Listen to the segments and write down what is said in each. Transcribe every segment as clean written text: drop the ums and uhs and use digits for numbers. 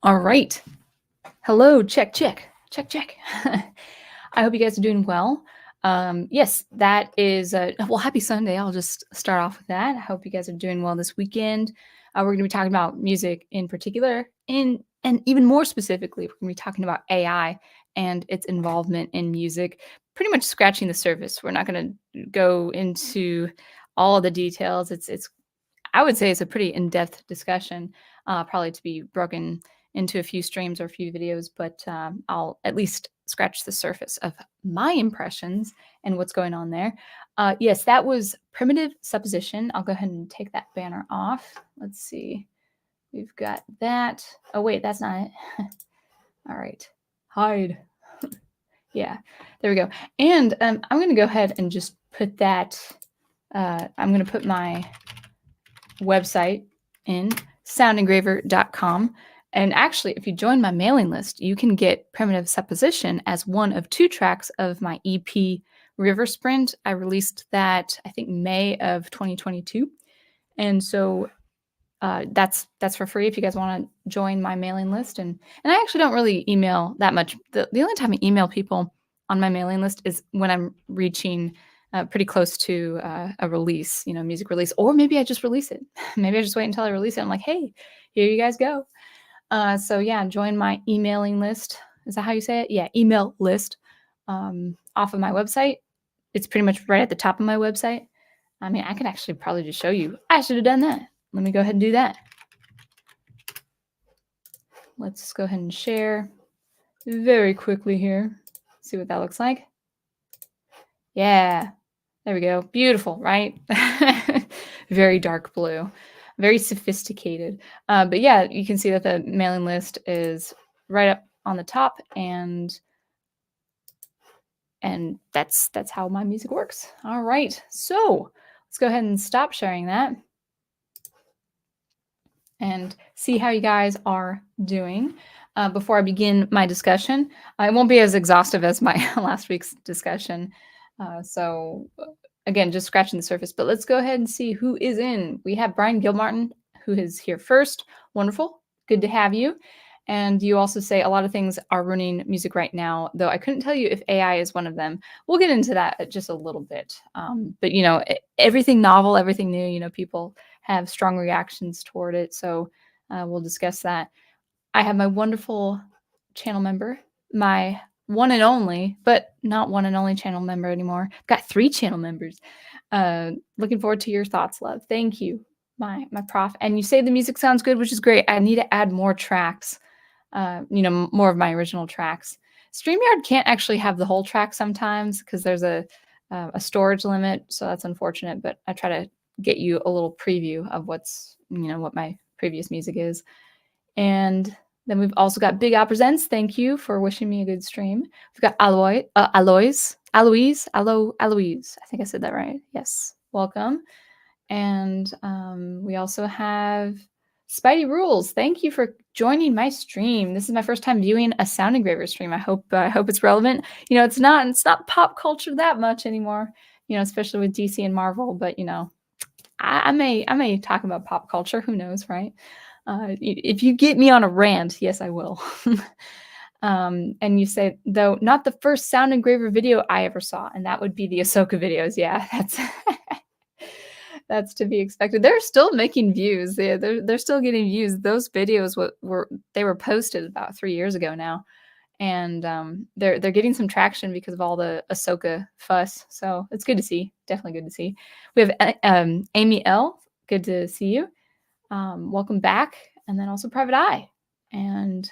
All right. Hello, check, check, check, check. I hope you guys are doing well. Yes, that is, well, happy Sunday. I'll just start off with that. I hope you guys are doing well this weekend. We're going to be talking about music in particular, and even more specifically, we're going to be talking about AI and its involvement in music, pretty much scratching the surface. We're not going to go into all of the details. I would say it's a pretty in-depth discussion, probably to be broken into a few streams or a few videos, but I'll at least scratch the surface of my impressions and what's going on there. Yes, that was primitive supposition. I'll go ahead and take that banner off. Let's see. We've got that. Oh, wait, that's not it. All right. Hide. Yeah, there we go. And I'm going to go ahead and just put that. I'm going to put my website in soundengraver.com. And actually, if you join my mailing list, you can get Primitive Supposition as one of 2 tracks of my EP River Sprint. I released that, I think, May of 2022. And so that's for free if you guys want to join my mailing list. And I actually don't really email that much. The only time I email people on my mailing list is when I'm reaching pretty close to a release, music release, or maybe I just release it. Maybe I just wait until I release it. I'm like, hey, here you guys go. So yeah, join my emailing list. Is that how you say it? Yeah, email list off of my website. It's pretty much right at the top of my website. I mean, I could actually probably just show you. I should have done that. Let me go ahead and do that. Let's go ahead and share very quickly here. See what that looks like. Yeah, there we go. Beautiful, right? Very dark blue, very sophisticated. But yeah, you can see that the mailing list is right up on the top, and that's how my music works. All right, so let's go ahead and stop sharing that and see how you guys are doing. Before I begin my discussion, it won't be as exhaustive as my last week's discussion. So again, just scratching the surface, but let's go ahead and see who is in. We have Brian Gilmartin, who is here first. Wonderful. Good to have you. And you also say a lot of things are ruining music right now, though I couldn't tell you if AI is one of them. We'll get into that just a little bit. But, everything novel, everything new, people have strong reactions toward it. So we'll discuss that. I have my wonderful channel member, my one and only, but not one and only channel member anymore. I've got 3 channel members. Looking forward to your thoughts, love. Thank you, my prof. And you say the music sounds good, which is great. I need to add more tracks, more of my original tracks. StreamYard can't actually have the whole track sometimes because there's a storage limit, so that's unfortunate. But I try to get you a little preview of what's, what my previous music is. And then we've also got Big Al Presents. Thank you for wishing me a good stream. We've got Aloise. I think I said that right. Yes, welcome. And we also have Spidey Rules. Thank you for joining my stream. This is my first time viewing a Sound Engraver stream. I hope it's relevant. It's not pop culture that much anymore. Especially with DC and Marvel. But I may talk about pop culture. Who knows, right? If you get me on a rant, yes, I will. And you say, though, not the first Sound Engraver video I ever saw, and that would be the Ahsoka videos. Yeah, that's to be expected. They're still making views. They're still getting views. Those videos were posted about 3 years ago now, and they're getting some traction because of all the Ahsoka fuss. So it's good to see. Definitely good to see. We have Amy L. Good to see you. Welcome back. And then also Private Eye. And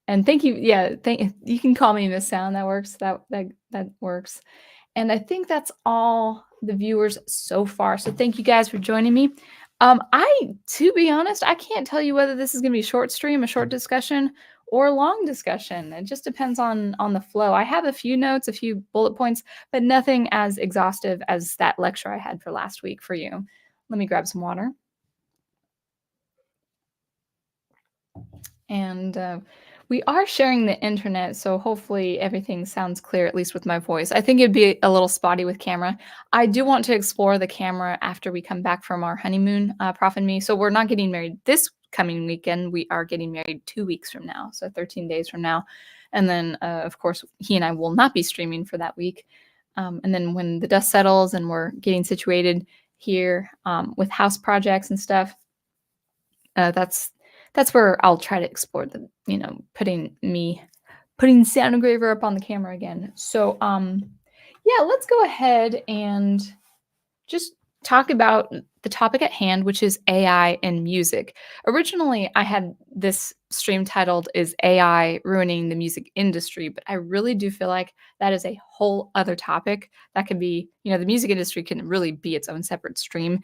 thank you. Yeah, you can call me Miss Sound. That works. That works. And I think that's all the viewers so far. So thank you guys for joining me. To be honest, I can't tell you whether this is going to be a short stream, a short discussion, or a long discussion. It just depends on the flow. I have a few notes, a few bullet points, but nothing as exhaustive as that lecture I had for last week for you. Let me grab some water. And we are sharing the internet, so hopefully everything sounds clear, at least with my voice. I think it'd be a little spotty with camera. I do want to explore the camera after we come back from our honeymoon, Prof and me. So we're not getting married this coming weekend. We are getting married 2 weeks from now, so 13 days from now. And then, of course, he and I will not be streaming for that week. And then when the dust settles and we're getting situated here with house projects and stuff, that's where I'll try to explore the, putting Sound Engraver up on the camera again. So yeah, let's go ahead and just talk about the topic at hand, which is AI and music. Originally, I had this stream titled "Is AI Ruining the Music Industry?" But I really do feel like that is a whole other topic that could be, the music industry can really be its own separate stream.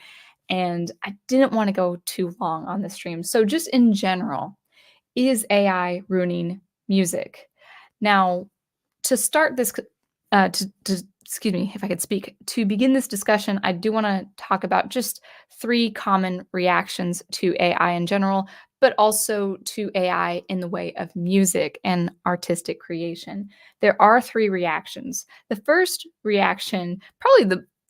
And I didn't want to go too long on the stream. So just in general, is AI ruining music? Now, to start this, excuse me, if I could speak, to begin this discussion, I do want to talk about just 3 common reactions to AI in general, but also to AI in the way of music and artistic creation. There are 3 reactions. The first reaction,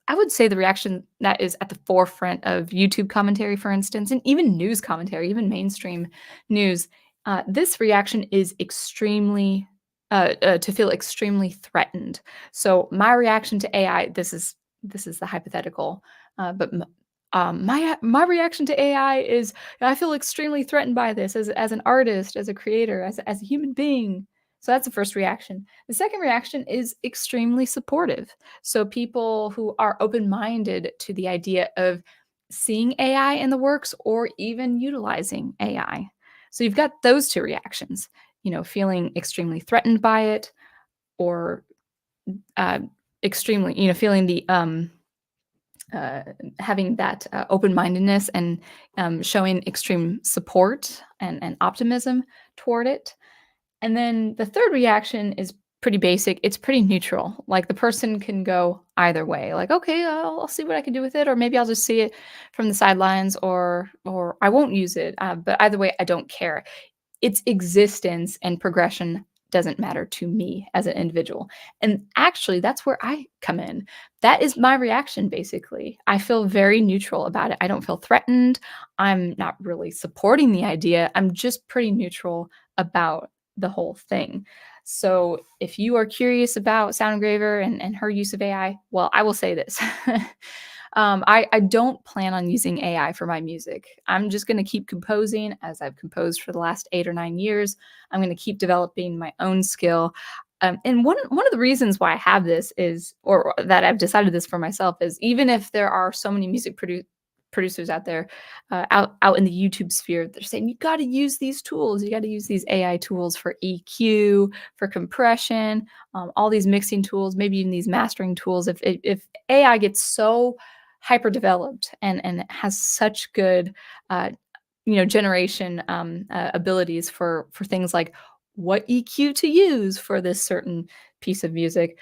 I would say the reaction that is at the forefront of YouTube commentary, for instance, and even news commentary, even mainstream news. This reaction is to feel extremely threatened. So my reaction to AI, this is the hypothetical, but my reaction to AI is I feel extremely threatened by this as an artist, as a creator, as a human being. So that's the first reaction. The second reaction is extremely supportive. So people who are open-minded to the idea of seeing AI in the works or even utilizing AI. So you've got those 2 reactions, feeling extremely threatened by it, or uh, extremely, feeling the having that open-mindedness and showing extreme support and optimism toward it. And then the third reaction is pretty basic. It's pretty neutral. Like the person can go either way. Like, okay, I'll see what I can do with it, or maybe I'll just see it from the sidelines, or I won't use it. But either way, I don't care. Its existence and progression doesn't matter to me as an individual. And actually, that's where I come in. That is my reaction, basically. I feel very neutral about it. I don't feel threatened. I'm not really supporting the idea. I'm just pretty neutral about the whole thing. So if you are curious about Sound Engraver and her use of AI, well, I will say this. I don't plan on using AI for my music. I'm just going to keep composing as I've composed for the last 8 or 9 years. I'm going to keep developing my own skill. And one of the reasons why I have this is, or that I've decided this for myself, is even if there are so many music producers out there, out in the YouTube sphere, they're saying you got to use these tools. You got to use these AI tools for EQ, for compression, all these mixing tools, maybe even these mastering tools. If AI gets so hyper developed and has such good generation abilities for things like what EQ to use for this certain piece of music,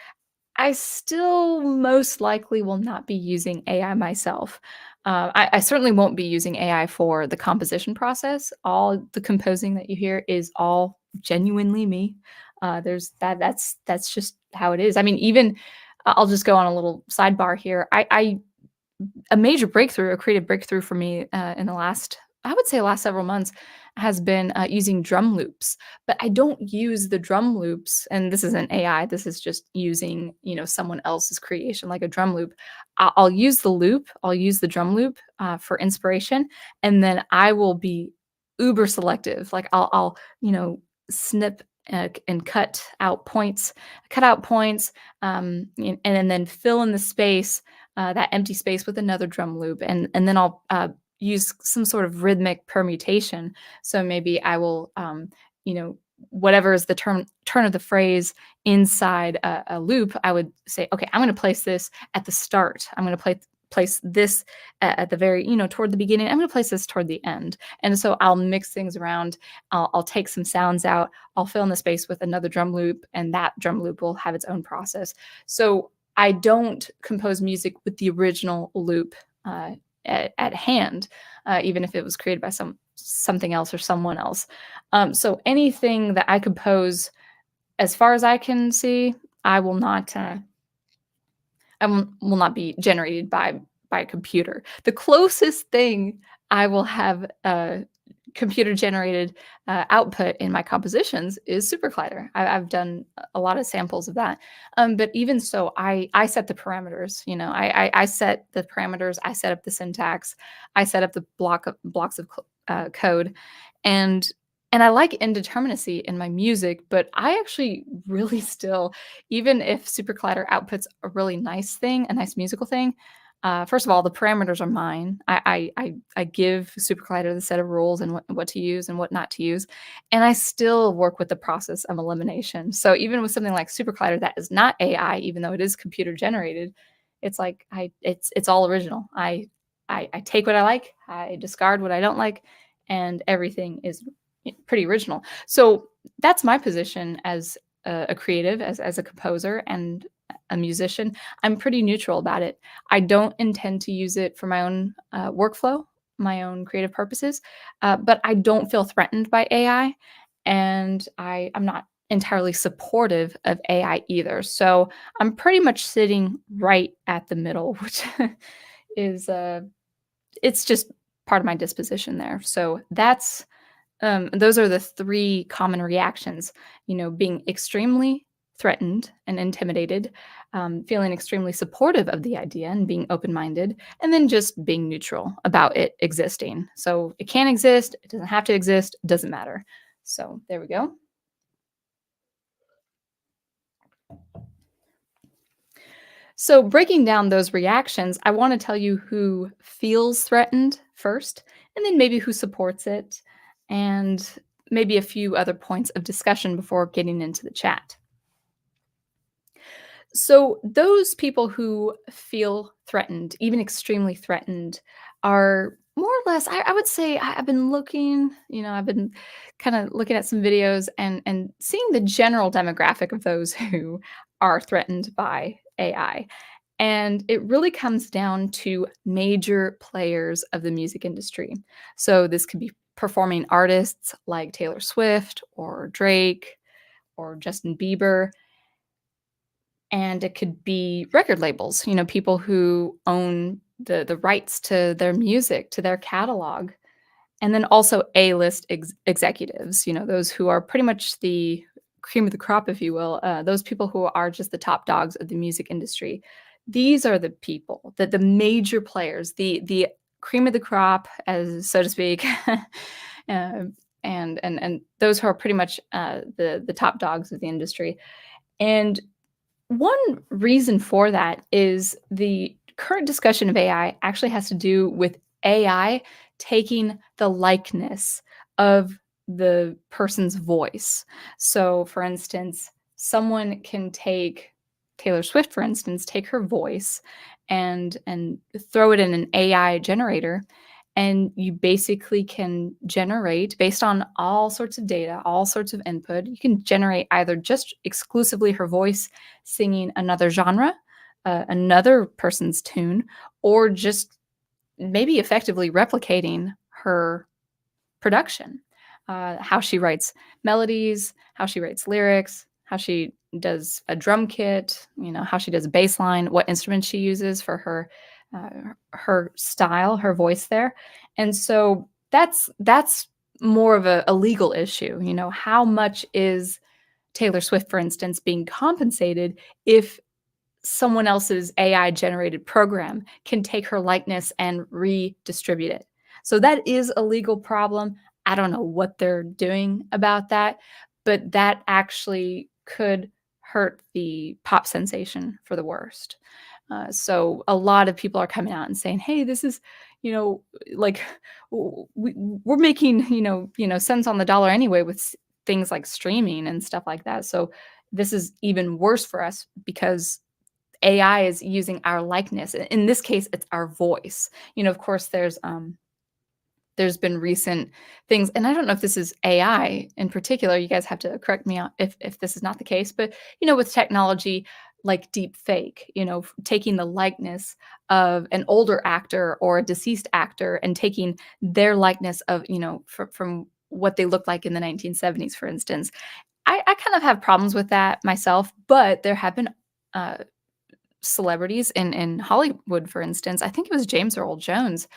I still most likely will not be using AI myself. I certainly won't be using AI for the composition process. All the composing that you hear is all genuinely me. There's that's just how it is. I mean, even I'll just go on a little sidebar here. I a major breakthrough, a creative breakthrough for me in the last, I would say, last several months, has been using drum loops. But I don't use the drum loops, and this isn't AI. This is just using someone else's creation, like a drum loop. I'll use the loop. I'll use the drum loop for inspiration, and then I will be uber selective. Like I'll snip and cut out points, and then fill in the space, that empty space, with another drum loop, and then I'll use some sort of rhythmic permutation. So maybe I will, whatever is the turn of the phrase inside a loop, I would say, okay, I'm going to place this at the start. I'm going to place this at the very, toward the beginning. I'm going to place this toward the end. And so I'll mix things around. I'll take some sounds out. I'll fill in the space with another drum loop, and that drum loop will have its own process. So I don't compose music with the original loop at hand, even if it was created by something else or someone else. So anything that I compose, as far as I can see, I will not. Will not be generated by a computer. The closest thing I will have computer generated output in my compositions is SuperCollider. I've done a lot of samples of that. But even so, I set the parameters. I set the parameters. I set up the syntax. I set up the blocks of code, and I like indeterminacy in my music. But I actually really still, even if SuperCollider outputs a really nice thing, a nice musical thing, first of all, the parameters are mine. I give SuperCollider the set of rules and what to use and what not to use, and I still work with the process of elimination. So even with something like SuperCollider that is not AI, even though it is computer generated, it's like it's all original. I take what I like, I discard what I don't like, and everything is pretty original. So that's my position as a creative, as a composer and a musician. I'm pretty neutral about it. I don't intend to use it for my own workflow, my own creative purposes, but I don't feel threatened by AI, and I'm not entirely supportive of AI either. So I'm pretty much sitting right at the middle, which is it's just part of my disposition there. So those are the three common reactions, being extremely threatened and intimidated, feeling extremely supportive of the idea and being open minded, and then just being neutral about it existing. So it can exist, it doesn't have to exist, it doesn't matter. So there we go. So, breaking down those reactions, I want to tell you who feels threatened first, and then maybe who supports it, and maybe a few other points of discussion before getting into the chat. So, those people who feel threatened, even extremely threatened, are more or less, I would say, I've been looking, I've been kind of looking at some videos and seeing the general demographic of those who are threatened by AI. And it really comes down to major players of the music industry. So, this could be performing artists like Taylor Swift or Drake or Justin Bieber, and it could be record labels, people who own the rights to their music, to their catalog, and then also A-list executives, those who are pretty much the cream of the crop, if you will, those people who are just the top dogs of the music industry. These are the people, that the major players, the cream of the crop, as so to speak, and those who are pretty much the top dogs of the industry. And one reason for that is the current discussion of AI actually has to do with AI taking the likeness of the person's voice. So, for instance, someone can take Taylor Swift, for instance, take her voice and throw it in an AI generator, and you basically can generate, based on all sorts of data, all sorts of input, you can generate either just exclusively her voice singing another genre, another person's tune, or just maybe effectively replicating her production, how she writes melodies, how she writes lyrics, how she does a drum kit, how she does a bass line, what instrument she uses for her style, her voice there. And so that's more of a legal issue. How much is Taylor Swift, for instance, being compensated if someone else's AI generated program can take her likeness and redistribute it? So that is a legal problem. I don't know what they're doing about that, but that actually could hurt the pop sensation for the worst. So a lot of people are coming out and saying, "Hey, this is, like we're making, cents on the dollar anyway with things like streaming and stuff like that. So this is even worse for us because AI is using our likeness. In this case, it's our voice. Of course, there's been recent things, and I don't know if this is AI in particular. You guys have to correct me if this is not the case, but with technology like deep fake, taking the likeness of an older actor or a deceased actor and taking their likeness of, from what they looked like in the 1970s, for instance. I kind of have problems with that myself, but there have been celebrities in Hollywood, for instance. I think it was James Earl Jones.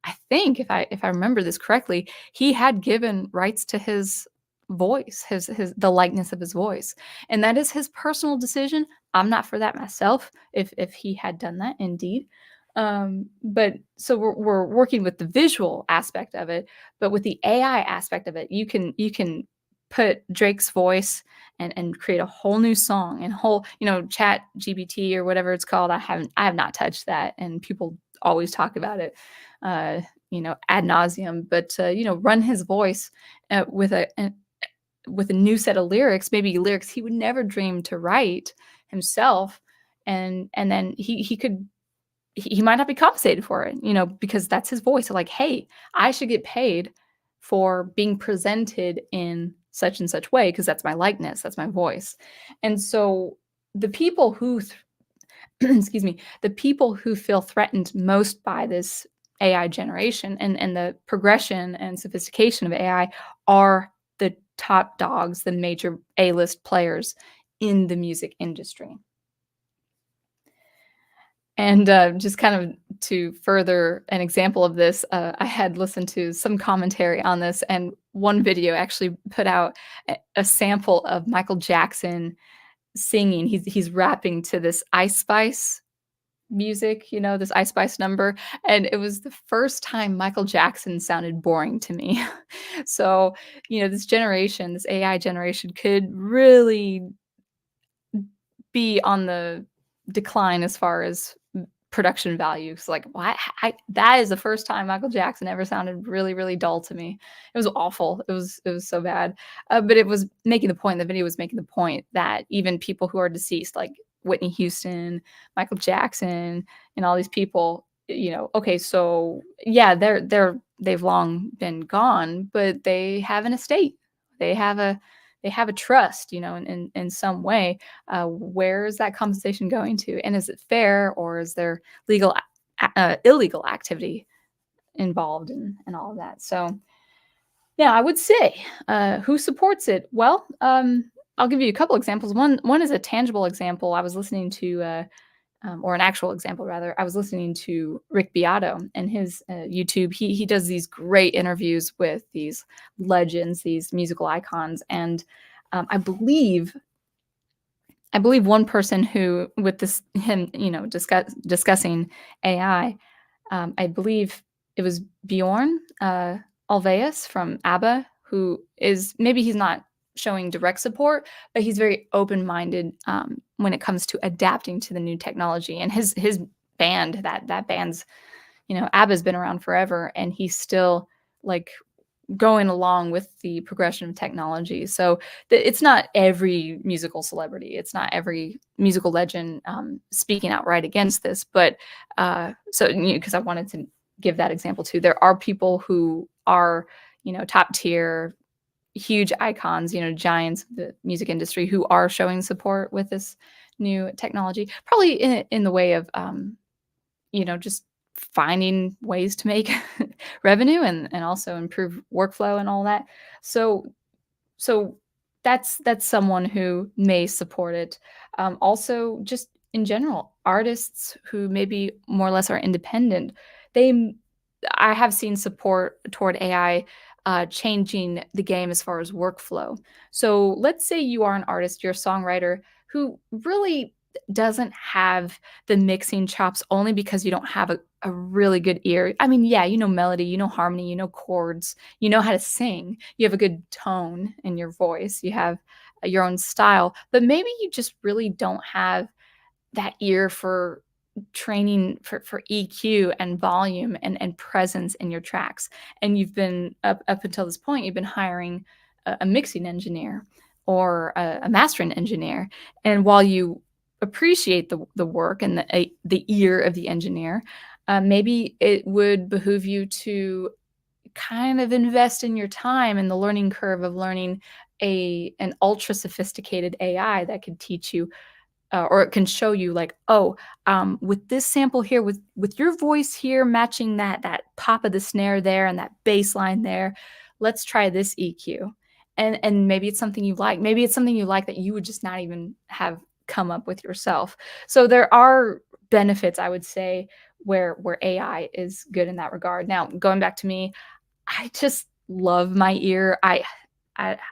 I think if I remember this correctly, he had given rights to his voice, his the likeness of his voice, and that is his personal decision. I'm not for that myself. If he had done that, indeed. But so we're working with the visual aspect of it, but with the AI aspect of it, you can put Drake's voice and create a whole new song and whole, Chat GPT or whatever it's called. I have not touched that, and people always talk about it, ad nauseum. But run his voice with a new set of lyrics, maybe lyrics he would never dream to write himself, and then he might not be compensated for it, because that's his voice. So like, hey, I should get paid for being presented in such and such way because that's my likeness, that's my voice. And so the people who excuse me, the people who feel threatened most by this AI generation and the progression and sophistication of AI are the top dogs, the major A-list players in the music industry. And just kind of to further an example of this, I had listened to some commentary on this, and one video actually put out a sample of Michael Jackson singing. He's rapping to this Ice Spice music, this Ice Spice number, and it was the first time Michael Jackson sounded boring to me. So, this generation, this AI generation could really be on the decline as far as production value. It's like, why? That is the first time Michael Jackson ever sounded really, really dull to me. It was awful. It was so bad. But it was making the point. The video was making the point that even people who are deceased, like Whitney Houston, Michael Jackson, and all these people, okay, so yeah, they've long been gone, but they have an estate. They have a trust, in some way. Where is that compensation going to, and is it fair, or is there illegal activity involved and all of that? So yeah, I would say, who supports it? Well, I'll give you a couple examples. One is a tangible example. I was listening to or an actual example rather. I was listening to Rick Beato and his YouTube. He does these great interviews with these legends, these musical icons, and I believe one person who, with this him, discussing AI, I believe it was Bjorn Ulvaeus from ABBA, who is, maybe he's not showing direct support, but he's very open-minded when it comes to adapting to the new technology. And his band, that band's, ABBA's been around forever, and he's still like going along with the progression of technology. So it's not every musical celebrity, it's not every musical legend speaking outright against this, but so, because I wanted to give that example too. There are people who are, top tier, huge icons, giants of the music industry, who are showing support with this new technology, probably in the way of just finding ways to make revenue and also improve workflow and all that. So that's someone who may support it. Also, just in general, artists who maybe more or less are independent, they I have seen support toward AI changing the game as far as workflow. So let's say you are an artist, you're a songwriter who really doesn't have the mixing chops, only because you don't have a really good ear. I mean, yeah, melody, harmony, chords, how to sing, you have a good tone in your voice, you have your own style, but maybe you just really don't have that ear for training for EQ and volume and presence in your tracks. And you've been up until this point, you've been hiring a mixing engineer or a mastering engineer. And while you appreciate the work and the ear of the engineer, maybe it would behoove you to kind of invest in your time in the learning curve of learning an ultra sophisticated AI that could teach you, or it can show you, like, oh, with this sample here, with your voice here matching that pop of the snare there and that bass line there, let's try this EQ. And maybe it's something you like. Maybe it's something you like that you would just not even have come up with yourself. So there are benefits, I would say, where AI is good in that regard. Now, going back to me, I just love my ear. I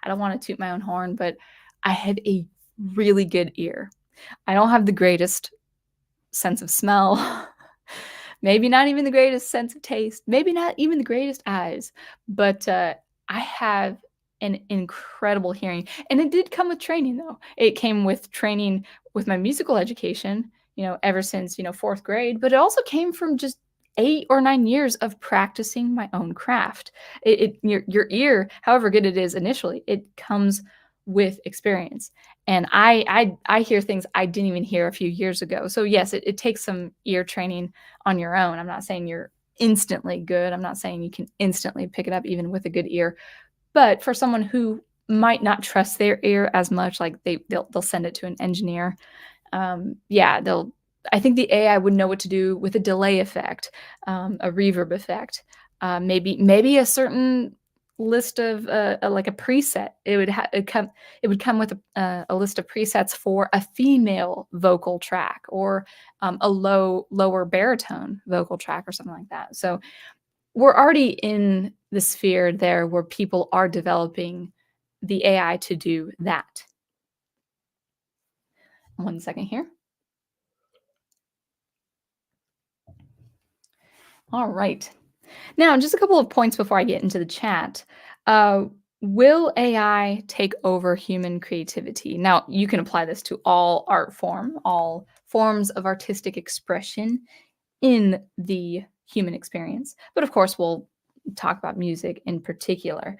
don't want to toot my own horn, but I have a really good ear. I don't have the greatest sense of smell. Maybe not even the greatest sense of taste. Maybe not even the greatest eyes. But I have an incredible hearing. And it did come with training, though. It came with training with my musical education, ever since, fourth grade. But it also came from just 8 or 9 years of practicing my own craft. Your ear, however good it is initially, it comes with experience. And I hear things I didn't even hear a few years ago. So yes, it takes some ear training on your own. I'm not saying you're instantly good. I'm not saying you can instantly pick it up even with a good ear. But for someone who might not trust their ear as much, like they'll send it to an engineer. Yeah, they'll. I think the AI would know what to do with a delay effect, a reverb effect, maybe a certain list of like a preset. It would come with a list of presets for a female vocal track or a lower baritone vocal track or something like that. So we're already in the sphere there where people are developing the AI to do that. One second here. All right. Now, just a couple of points before I get into the chat. Uh, will AI take over human creativity? Now, you can apply this to all art form, all forms of artistic expression in the human experience. But of course, we'll talk about music in particular.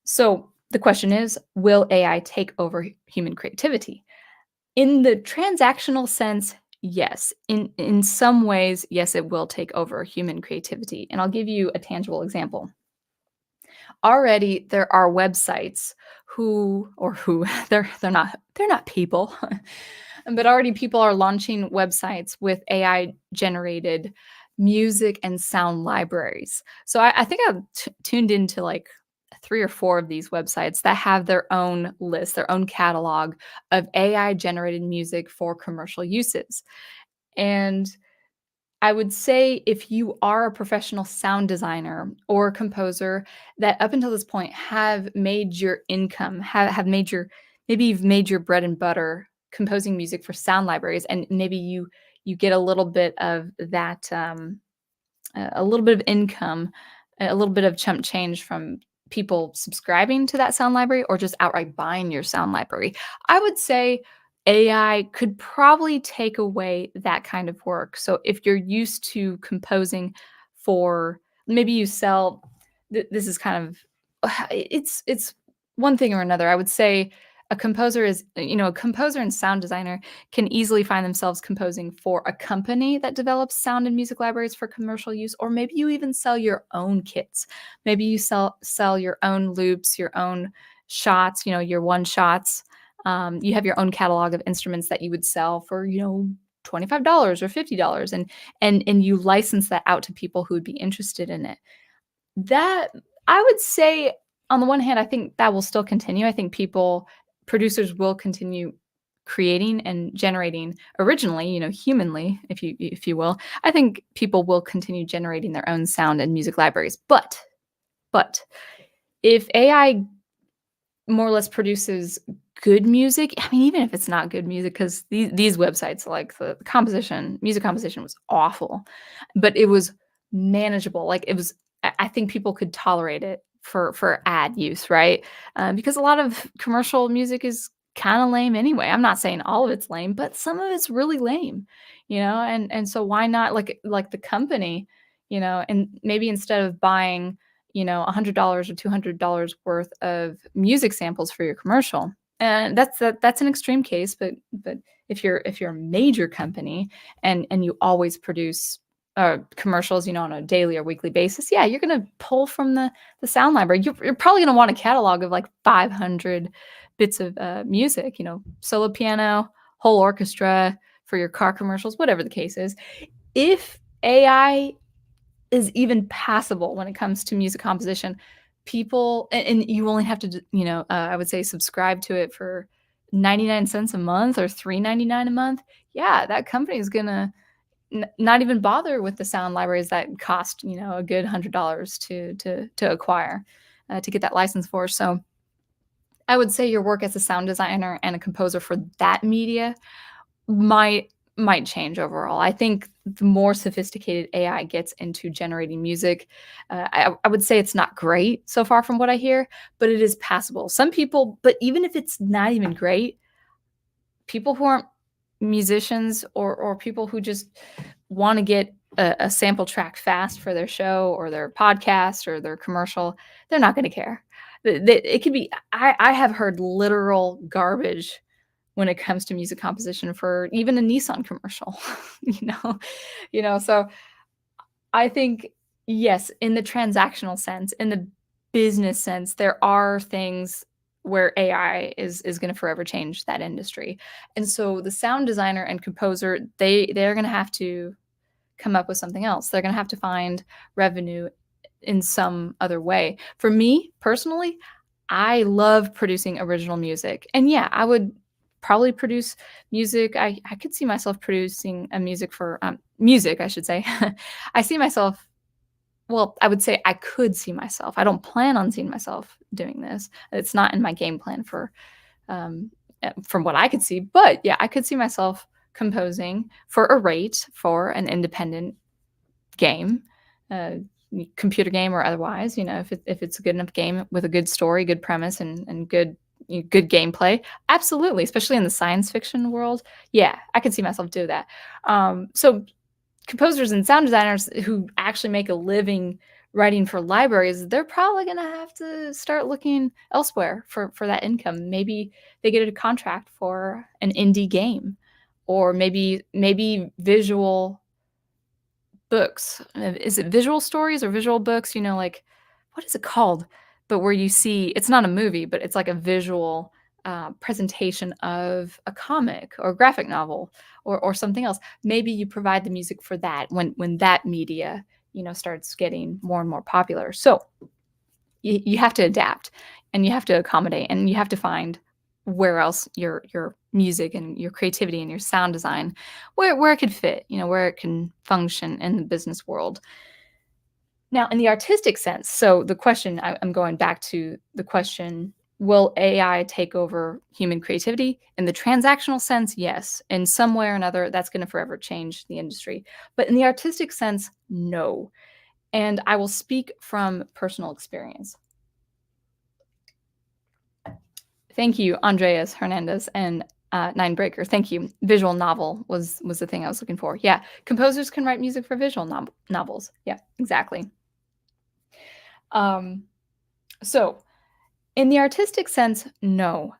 So the question is, will AI take over human creativity? In the transactional sense, yes. In some ways, yes, it will take over human creativity. And I'll give you a tangible example. Already there are websites who they're not people. But already people are launching websites with AI generated music and sound libraries. So I think I've tuned into like 3 or 4 of these websites that have their own list, their own catalog of AI generated music for commercial uses. And I would say if you are a professional sound designer or composer that up until this point have made your income, have made your maybe you've made your bread and butter composing music for sound libraries, and maybe you get a little bit of that a little bit of income, a little bit of chump change from people subscribing to that sound library or just outright buying your sound library. I would say AI could probably take away that kind of work. So if you're used to composing for maybe you sell this is kind of it's one thing or another. I would say a composer and sound designer can easily find themselves composing for a company that develops sound and music libraries for commercial use, or maybe you even sell your own kits. Maybe you sell your own loops, your own shots, your one shots. You have your own catalog of instruments that you would sell for, $25 or $50, and you license that out to people who would be interested in it. That I would say, on the one hand, I think that will still continue. I think producers will continue creating and generating originally, humanly, if you will. I think people will continue generating their own sound and music libraries. But if AI more or less produces good music, I mean, even if it's not good music, because these websites, like the music composition was awful, but it was manageable. Like it was, I think people could tolerate it for ad use, right? Because a lot of commercial music is kind of lame anyway. I'm not saying all of it's lame, but some of it's really lame, and so why not like the company, and maybe instead of buying $100 or $200 worth of music samples for your commercial. And that's an extreme case, but if you're a major company and you always produce commercials, on a daily or weekly basis, yeah, you're gonna pull from the sound library. You're probably gonna want a catalog of like 500 bits of music, solo piano, whole orchestra for your car commercials, whatever the case is. If AI is even passable when it comes to music composition, people and you only have to I would say subscribe to it for 99 cents a month or $3.99 a month. Yeah, that company is gonna not even bother with the sound libraries that cost, a good $100 to acquire, to get that license for. So I would say your work as a sound designer and a composer for that media might might change overall. I think the more sophisticated AI gets into generating music, I would say it's not great so far from what I hear, but it is passable. Some people, but even if it's not even great, people who aren't musicians or people who just want to get a sample track fast for their show or their podcast or their commercial, they're not going to care. It could be. I have heard literal garbage when it comes to music composition for even a Nissan commercial, you know, So I think yes, in the transactional sense, in the business sense, there are things where AI is going to forever change that industry. And so the sound designer and composer, they're going to have to come up with something else. They're going to have to find revenue in some other way. For me personally, I love producing original music. And yeah, I would probably produce music. I could see myself producing a music for music, I should say. I see myself, well, I would say I could see myself. I don't plan on seeing myself doing this. It's not in my game plan um, from what I could see. But yeah, I could see myself composing for a rate for an independent game, uh, computer game or otherwise. If it's a good enough game with a good story, good premise, and good gameplay, absolutely. Especially in the science fiction world, yeah, I could see myself do that. So composers and sound designers who actually make a living writing for libraries, they're probably going to have to start looking elsewhere for that income. Maybe they get a contract for an indie game, or maybe visual books. Is it visual stories or visual books? Like, what is it called? But where you see, it's not a movie, but it's like a visual presentation of a comic or graphic novel or something else. Maybe you provide the music for that when that media, starts getting more and more popular. So you have to adapt and you have to accommodate and you have to find where else your music and your creativity and your sound design, where it could fit, where it can function in the business world. Now, in the artistic sense, so the question, I'm going back to the question, will AI take over human creativity? In the transactional sense, yes. In some way or another, that's going to forever change the industry. But in the artistic sense, no. And I will speak from personal experience. Thank you, Andreas Hernandez and Nine Breaker. Thank you. Visual novel was the thing I was looking for. Yeah, composers can write music for visual novels. Yeah, exactly. So, in the artistic sense, no.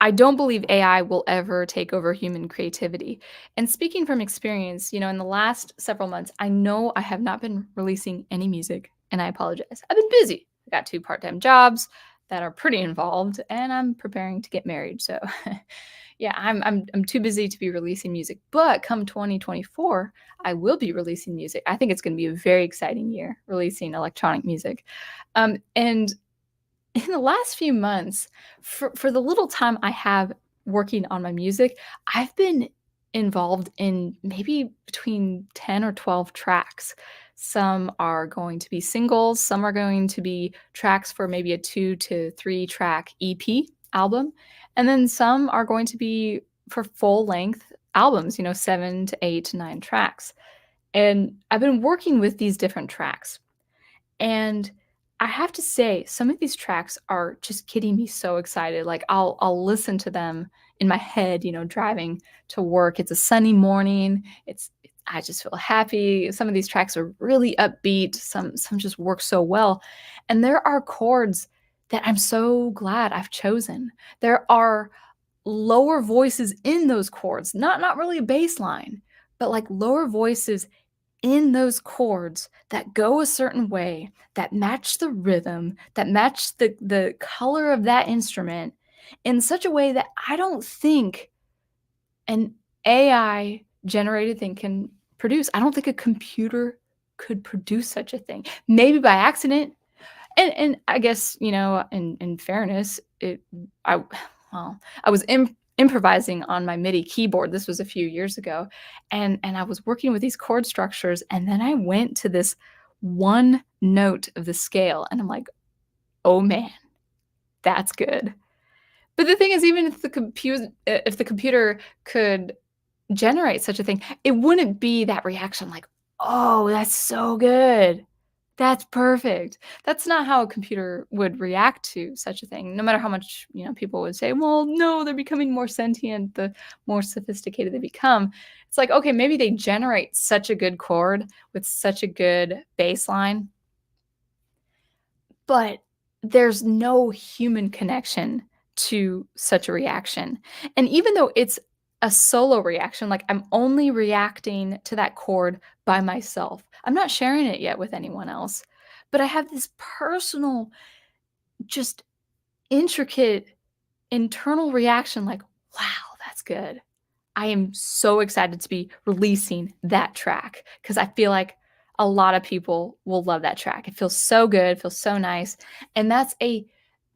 I don't believe AI will ever take over human creativity. And speaking from experience, in the last several months, I know I have not been releasing any music, and I apologize. I've been busy. I got 2 part-time jobs that are pretty involved, and I'm preparing to get married. So, yeah, I'm too busy to be releasing music. But come 2024, I will be releasing music. I think it's going to be a very exciting year releasing electronic music. And in the last few months, for the little time I have working on my music, I've been involved in maybe between 10 or 12 tracks. Some are going to be singles, some are going to be tracks for maybe a 2 to 3 track EP album, and then some are going to be for full length albums, 7 to 8 to 9 tracks. And I've been working with these different tracks. And I have to say, some of these tracks are just getting me so excited. Like I'll listen to them in my head, driving to work. It's a sunny morning. I just feel happy. Some of these tracks are really upbeat. Some just work so well. And there are chords that I'm so glad I've chosen. There are lower voices in those chords, not really a bass line, but like lower voices in those chords that go a certain way, that match the rhythm, that match the color of that instrument in such a way that I don't think an AI generated thing can produce. I don't think a computer could produce such a thing. Maybe by accident. And I guess, in fairness, I was improvising on my MIDI keyboard. This was a few years ago, and I was working with these chord structures, and then I went to this one note of the scale, and I'm like, "Oh man, that's good." But the thing is, even if the computer could generate such a thing, it wouldn't be that reaction like, "Oh, that's so good. That's perfect." That's not how a computer would react to such a thing, no matter how much, people would say, "Well, no, they're becoming more sentient the more sophisticated they become." It's like, okay, maybe they generate such a good chord with such a good bass line, but there's no human connection to such a reaction. And even though it's a solo reaction, like I'm only reacting to that chord by myself, I'm not sharing it yet with anyone else, but I have this personal, just intricate internal reaction like, wow, that's good. I am so excited to be releasing that track because I feel like a lot of people will love that track. It feels so good, feels so nice. And that's a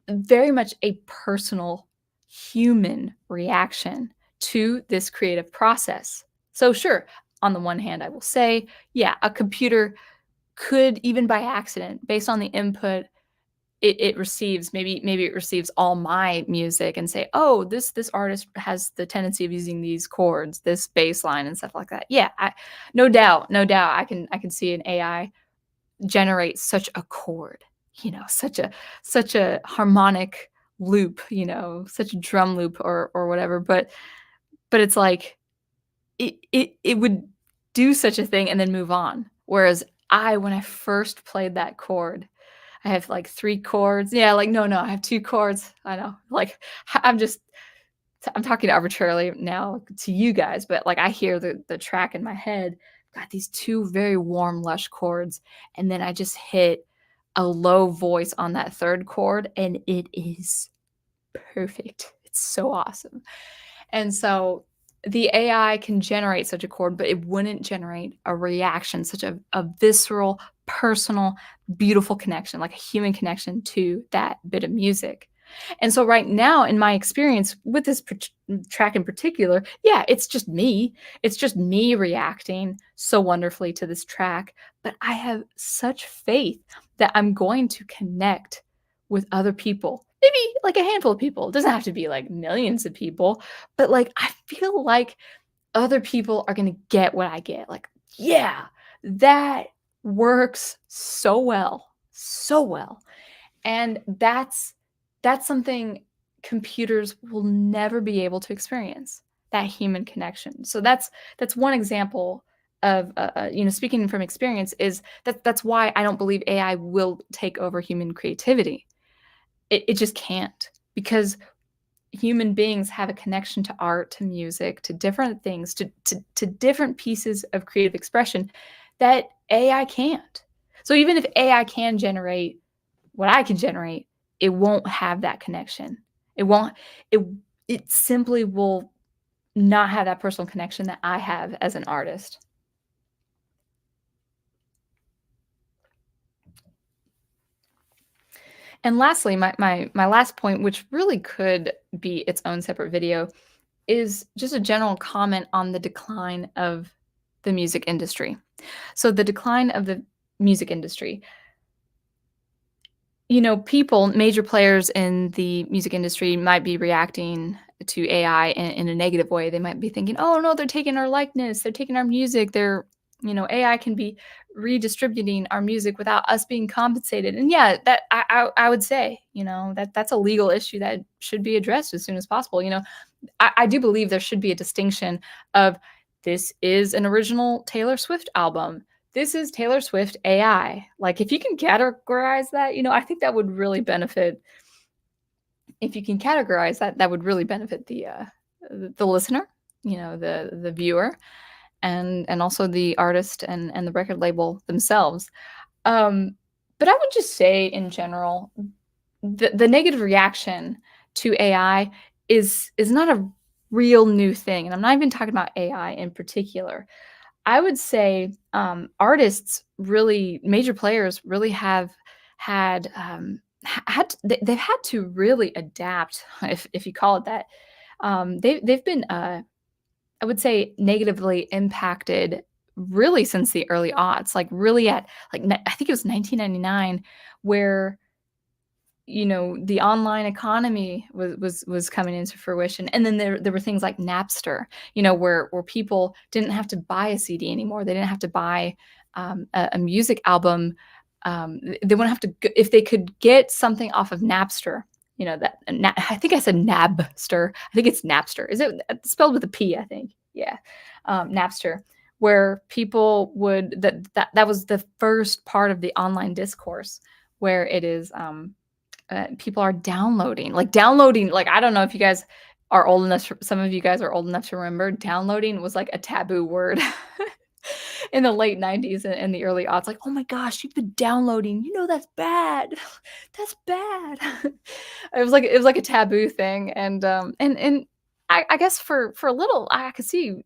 very much a personal human reaction to this creative process. So, sure, on the one hand, I will say, yeah, a computer could, even by accident, based on the input it receives, maybe it receives all my music and say, oh, this artist has the tendency of using these chords, this bass line and stuff like that. Yeah, no doubt, no doubt, I can see an AI generate such a chord, such a harmonic loop, such a drum loop or whatever. But it's like it would do such a thing and then move on. Whereas when I first played that chord, I have like 3 chords. Yeah, like, no, I have 2 chords. I know. Like, I'm talking arbitrarily now to you guys, but, like, I hear the track in my head, got these 2 very warm, lush chords, and then I just hit a low voice on that 3rd chord, and it is perfect. It's so awesome. And so the AI can generate such a chord, but it wouldn't generate a reaction, such a visceral, personal, beautiful connection, like a human connection to that bit of music. And so right now, in my experience with this track in particular, yeah, it's just me. It's just me reacting so wonderfully to this track. But I have such faith that I'm going to connect with other people. Maybe like a handful of people. It doesn't have to be like millions of people, but like I feel like other people are going to get what I get. Like, yeah, that works so well. So well. And that's something computers will never be able to experience, that human connection. So that's one example of speaking from experience is that's why I don't believe AI will take over human creativity. It just can't, because human beings have a connection to art, to music, to different things, to different pieces of creative expression that AI can't. So even if AI can generate what I can generate, it won't have that connection. It won't it it simply will not have that personal connection that I have as an artist. And lastly, my last point, which really could be its own separate video, is just a general comment on the decline of the music industry. So the decline of the music industry. People, major players in the music industry might be reacting to AI in a negative way. They might be thinking, "Oh no, they're taking our likeness, they're taking our music. AI can be redistributing our music without us being compensated." And yeah, that I would say, that's a legal issue that should be addressed as soon as possible. I do believe there should be a distinction of this is an original Taylor Swift album. This is Taylor Swift AI. Like, if you can categorize that, I think that would really benefit. If you can categorize that, that would really benefit the listener, the viewer, and also the artist and the record label themselves. But I would just say in general, the negative reaction to AI is not a real new thing, and I'm not even talking about AI in particular. I would say artists really, major players really have had they've had to really adapt, if you call it that, They've been I would say negatively impacted really since the early aughts, like really at I think it was 1999 where the online economy was coming into fruition, and then there were things like Napster, where people didn't have to buy a CD anymore. They didn't have to buy a music album. They wouldn't have to if they could get something off of Napster. I think I said Nabster. I think it's Napster. Is it spelled with a P? I think. Yeah, Napster, where people would that was the first part of the online discourse where it is. People are downloading, like, I don't know if you guys are old enough some of you guys are old enough to remember downloading was like a taboo word in the late 90s and the early aughts, like, "Oh my gosh, you've been downloading, that's bad. That's bad." It was like a taboo thing, and I guess for a little, I could see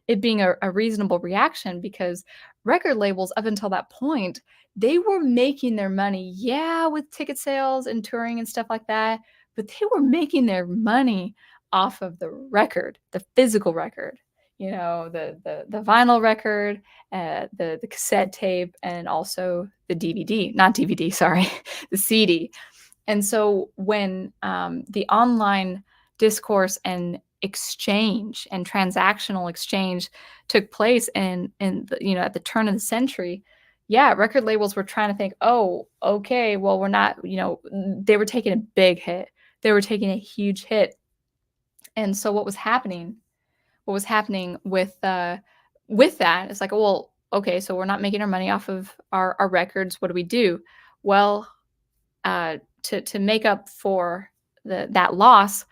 it being a reasonable reaction because record labels up until that point, they were making their money, yeah, with ticket sales and touring and stuff like that, but they were making their money off of the record, the physical record, the vinyl record, the cassette tape, and also the DVD, not DVD, sorry, the CD. And so when the online discourse and exchange and transactional exchange took place at the turn of the century, yeah, record labels were trying to think, oh, okay, well, we're not, they were taking a big hit. They were taking a huge hit. And so what was happening with that, it's like, well, okay, so we're not making our money off of our records. What do we do? Well, to make up for that loss,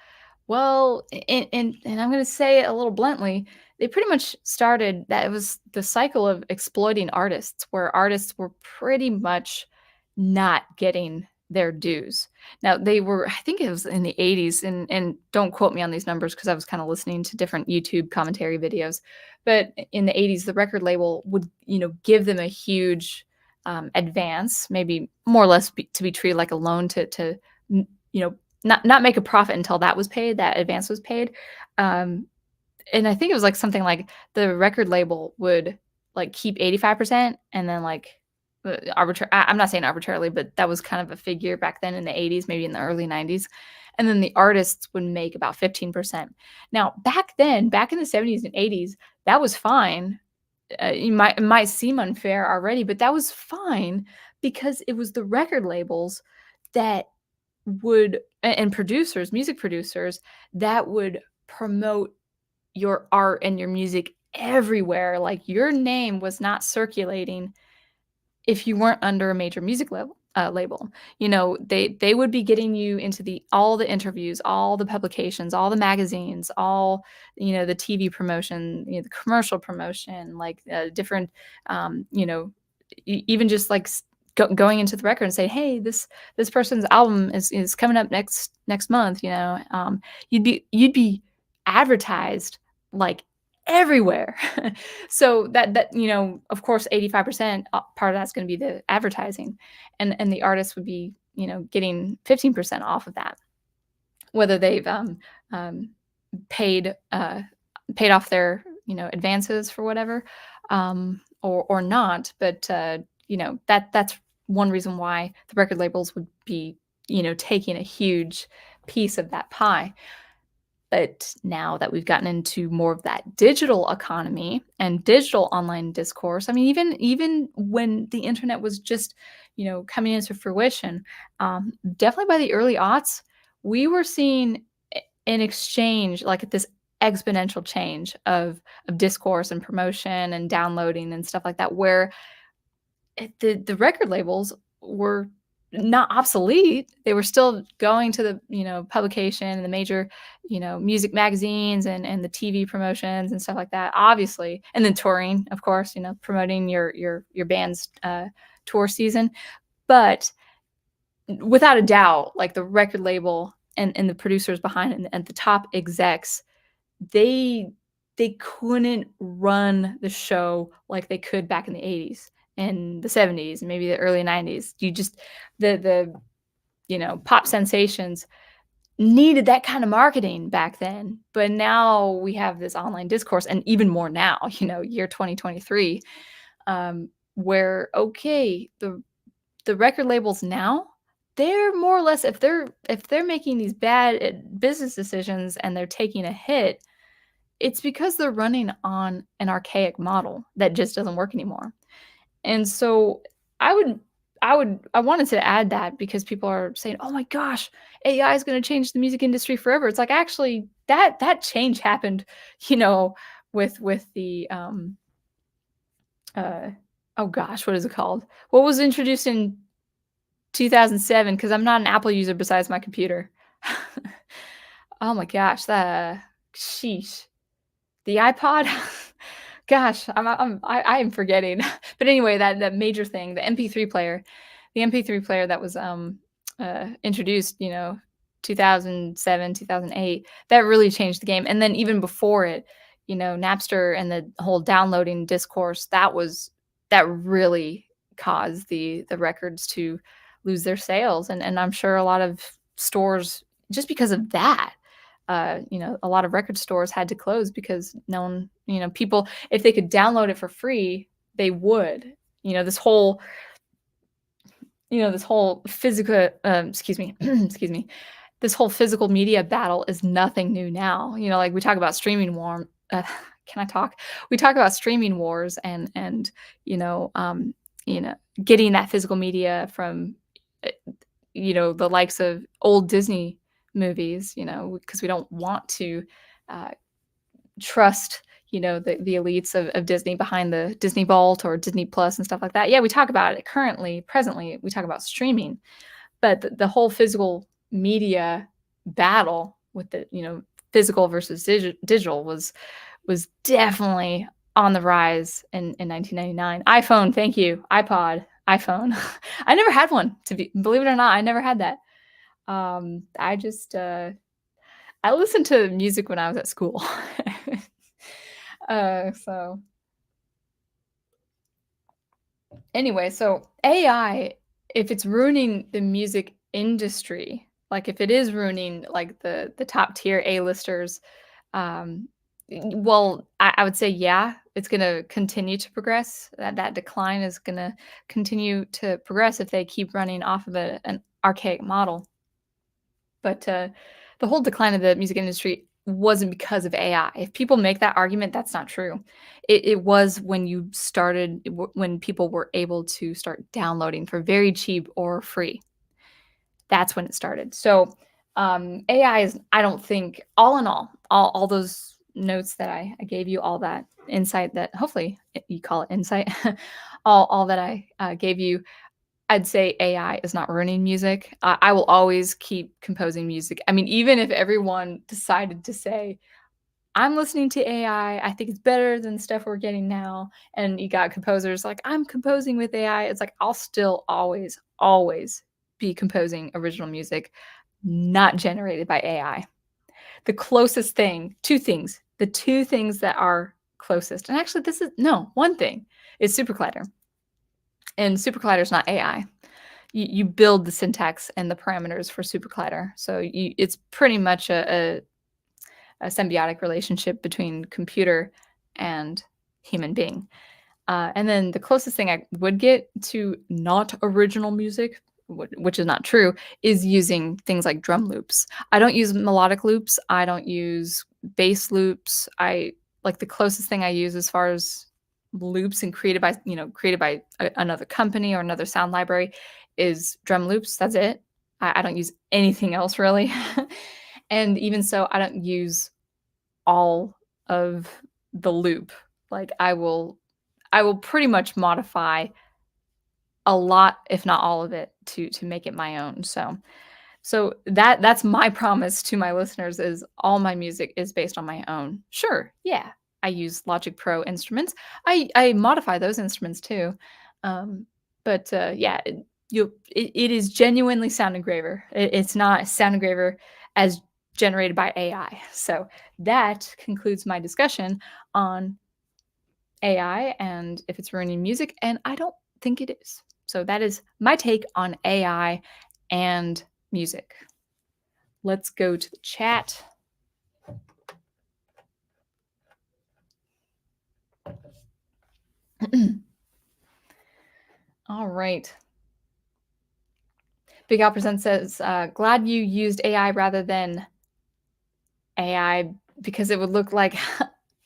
well, and I'm going to say it a little bluntly, they pretty much started that it was the cycle of exploiting artists, where artists were pretty much not getting their dues. Now they were, I think it was in the 80s, and don't quote me on these numbers because I was kind of listening to different YouTube commentary videos, but in the 80s, the record label would give them a huge advance, maybe more or less to be treated like a loan to you know not make a profit until that advance was paid. Um, and I think it was like something like the record label would like keep 85% and then like I'm not saying arbitrarily, but that was kind of a figure back then in the 80s, maybe in the early 90s. And then the artists would make about 15%. Now, back then, back in the 70s and 80s, that was fine. It might seem unfair already, but that was fine because it was the record labels that would and producers, music producers, that would promote your art and your music everywhere. Like your name was not circulating if you weren't under a major music label. They would be getting you into all the interviews, all the publications, all the magazines, all the TV promotion, the commercial promotion, like different, even just like going into the record and say, hey, this person's album is coming up next month. You'd be advertised like everywhere. So that of course 85% part of that's going to be the advertising, and the artist would be getting 15% off of that, whether they've um, paid paid off their advances for whatever, or not. But that's one reason why the record labels would be taking a huge piece of that pie. But now that we've gotten into more of that digital economy and digital online discourse, I mean, even when the internet was just, coming into fruition, definitely by the early aughts, we were seeing an exchange, like this exponential change of discourse and promotion and downloading and stuff like that, where the record labels were not obsolete. They were still going to the publication and the major music magazines and the TV promotions and stuff like that, obviously, and then touring, of course, promoting your band's tour season. But without a doubt, like the record label and the producers behind it and the top execs, they couldn't run the show like they could back in the 80s and the 70s and maybe the early 90s. You just the pop sensations, needed that kind of marketing back then, but now we have this online discourse, and even more now, year 2023, where, okay, the record labels now, they're more or less, if they're making these bad business decisions and they're taking a hit, it's because they're running on an archaic model that just doesn't work anymore. And so I would I wanted to add that because people are saying, "Oh my gosh, AI is gonna change the music industry forever." It's like, actually, that change happened, you know, with the, uh oh gosh, what is it called? What was introduced in 2007? Because 'cause I'm not an Apple user besides my computer. Oh my gosh, sheesh. The iPod? Gosh, I am forgetting. But anyway, that major thing, the MP3 player that was, introduced, 2007, 2008, that really changed the game, and then even before it, Napster and the whole downloading discourse, that really caused the records to lose their sales, and I'm sure a lot of stores, just because of that, a lot of record stores had to close because no one, people, if they could download it for free, they would. This whole, this whole physical, excuse me, excuse me, this whole physical media battle is nothing new now. Like we talk about streaming war. Can I talk? We talk about streaming wars and you know, um, you know, getting that physical media from, uh, the likes of old Disney movies. Because we don't want to uh, trust, the elites of Disney behind the Disney Vault or Disney Plus and stuff like that. Yeah, we talk about it presently, we talk about streaming, but the whole physical media battle with the, physical versus digital was definitely on the rise in 1999. iPhone, thank you. iPhone. I never had one, believe it or not. I never had that. I just I listened to music when I was at school. So anyway, so AI, if it's ruining the music industry, like if it is ruining like the top tier A-listers, well, I would say, yeah, it's gonna continue to progress. That decline is gonna continue to progress if they keep running off of an archaic model. But the whole decline of the music industry wasn't because of AI. If people make that argument, that's not true. It was when when people were able to start downloading for very cheap or free. That's when it started. So AI is, I don't think, all in all those notes that I gave you, all that insight that hopefully you call it insight, all that I gave you, I'd say AI is not ruining music. I will always keep composing music. I mean, even if everyone decided to say, I'm listening to AI, I think it's better than the stuff we're getting now. And you got composers like, I'm composing with AI. It's like, I'll still always, always be composing original music, not generated by AI. The closest thing, the two things that are closest, and actually, one thing is SuperCollider. And SuperCollider is not AI. You build the syntax and the parameters for SuperCollider. So it's pretty much a symbiotic relationship between computer and human being. And then the closest thing I would get to not original music, which is not true, is using things like drum loops. I don't use melodic loops. I don't use bass loops. I like the closest thing I use as far as loops and created by another company or another sound library is drum loops. That's it. I don't use anything else really. And even so, I don't use all of the loop. Like I will pretty much modify a lot, if not all of it, to make it my own. So that's my promise to my listeners is all my music is based on my own. Sure, yeah, I use Logic Pro instruments. I modify those instruments too. But yeah, it is genuinely sound engraver. It's not sound engraver as generated by AI. So that concludes my discussion on AI and if it's ruining music, and I don't think it is. So that is my take on AI and music. let's go to the chat. All right. Big Al Present says, glad you used AI rather than AI because it would look like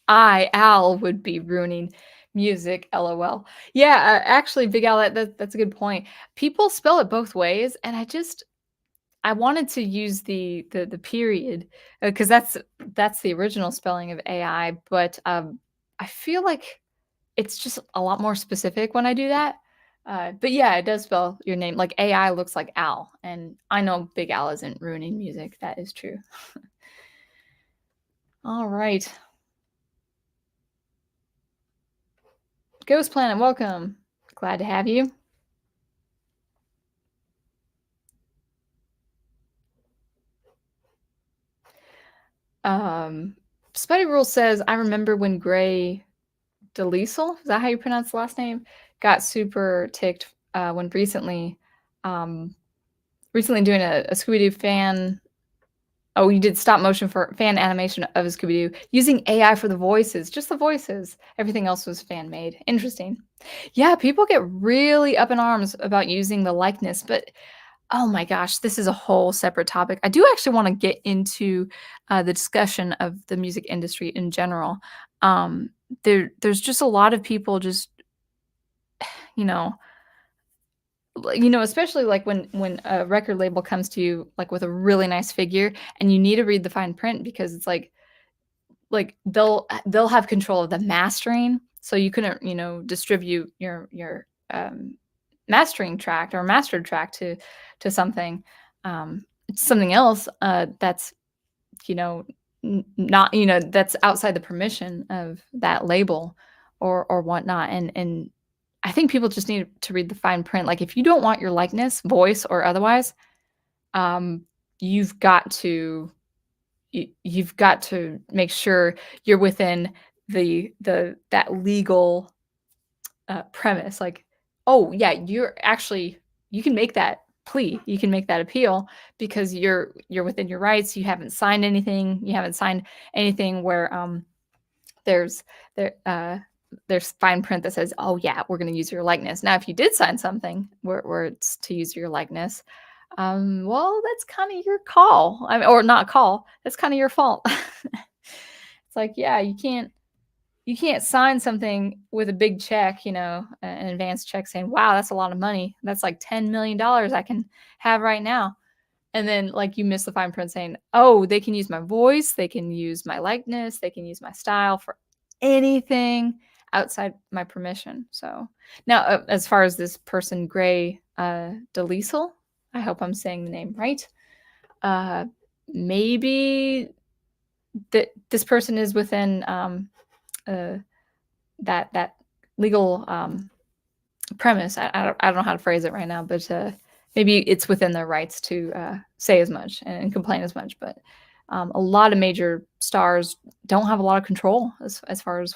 Al, would be ruining music. LOL. Yeah, actually, Big Al, that's a good point. People spell it both ways, and I wanted to use the period because that's the original spelling of AI, but I feel like it's just a lot more specific when I do that. But yeah, it does spell your name like AI looks like Al, and I know Big Al isn't ruining music. That is true. All right, Ghost Planet, welcome. Glad to have you. Spuddy Rule says, I remember when Gray Delisle, is that how you pronounce the last name? Got super ticked when recently doing a Scooby-Doo fan. Oh, you did stop motion for fan animation of a Scooby-Doo using AI for the voices, just the voices. Everything else was fan made. Interesting. Yeah, people get really up in arms about using the likeness, but oh my gosh, this is a whole separate topic. I do actually want to get into the discussion of the music industry in general. Um, there's just a lot of people just, you know, especially like when a record label comes to you like with a really nice figure, and you need to read the fine print because it's like they'll have control of the mastering, so you couldn't distribute your mastering track or mastered track to something else that's you know not that's outside the permission of that label or whatnot, and I think people just need to read the fine print. Like if you don't want your likeness, voice or otherwise, um you've got to you've got to make sure you're within that legal premise. Like, oh yeah, you can make that plea, you can make that appeal because you're within your rights. You haven't signed anything. You haven't signed anything where there's there there's fine print that says, oh yeah, we're going to use your likeness. Now, if you did sign something where it's to use your likeness, well, that's kind of your call. I mean, or not call. That's kind of your fault. It's like, yeah, you can't sign something with a big check, an advance check saying, wow, that's a lot of money. That's like $10 million I can have right now. And then like you miss the fine print saying, oh, they can use my voice, they can use my likeness, they can use my style for anything outside my permission. So now, as far as this person, Gray Delisle, I hope I'm saying the name right. Maybe this person is within uh, that legal premise. I don't know how to phrase it right now, but maybe it's within their rights to say as much and complain as much. But a lot of major stars don't have a lot of control as far as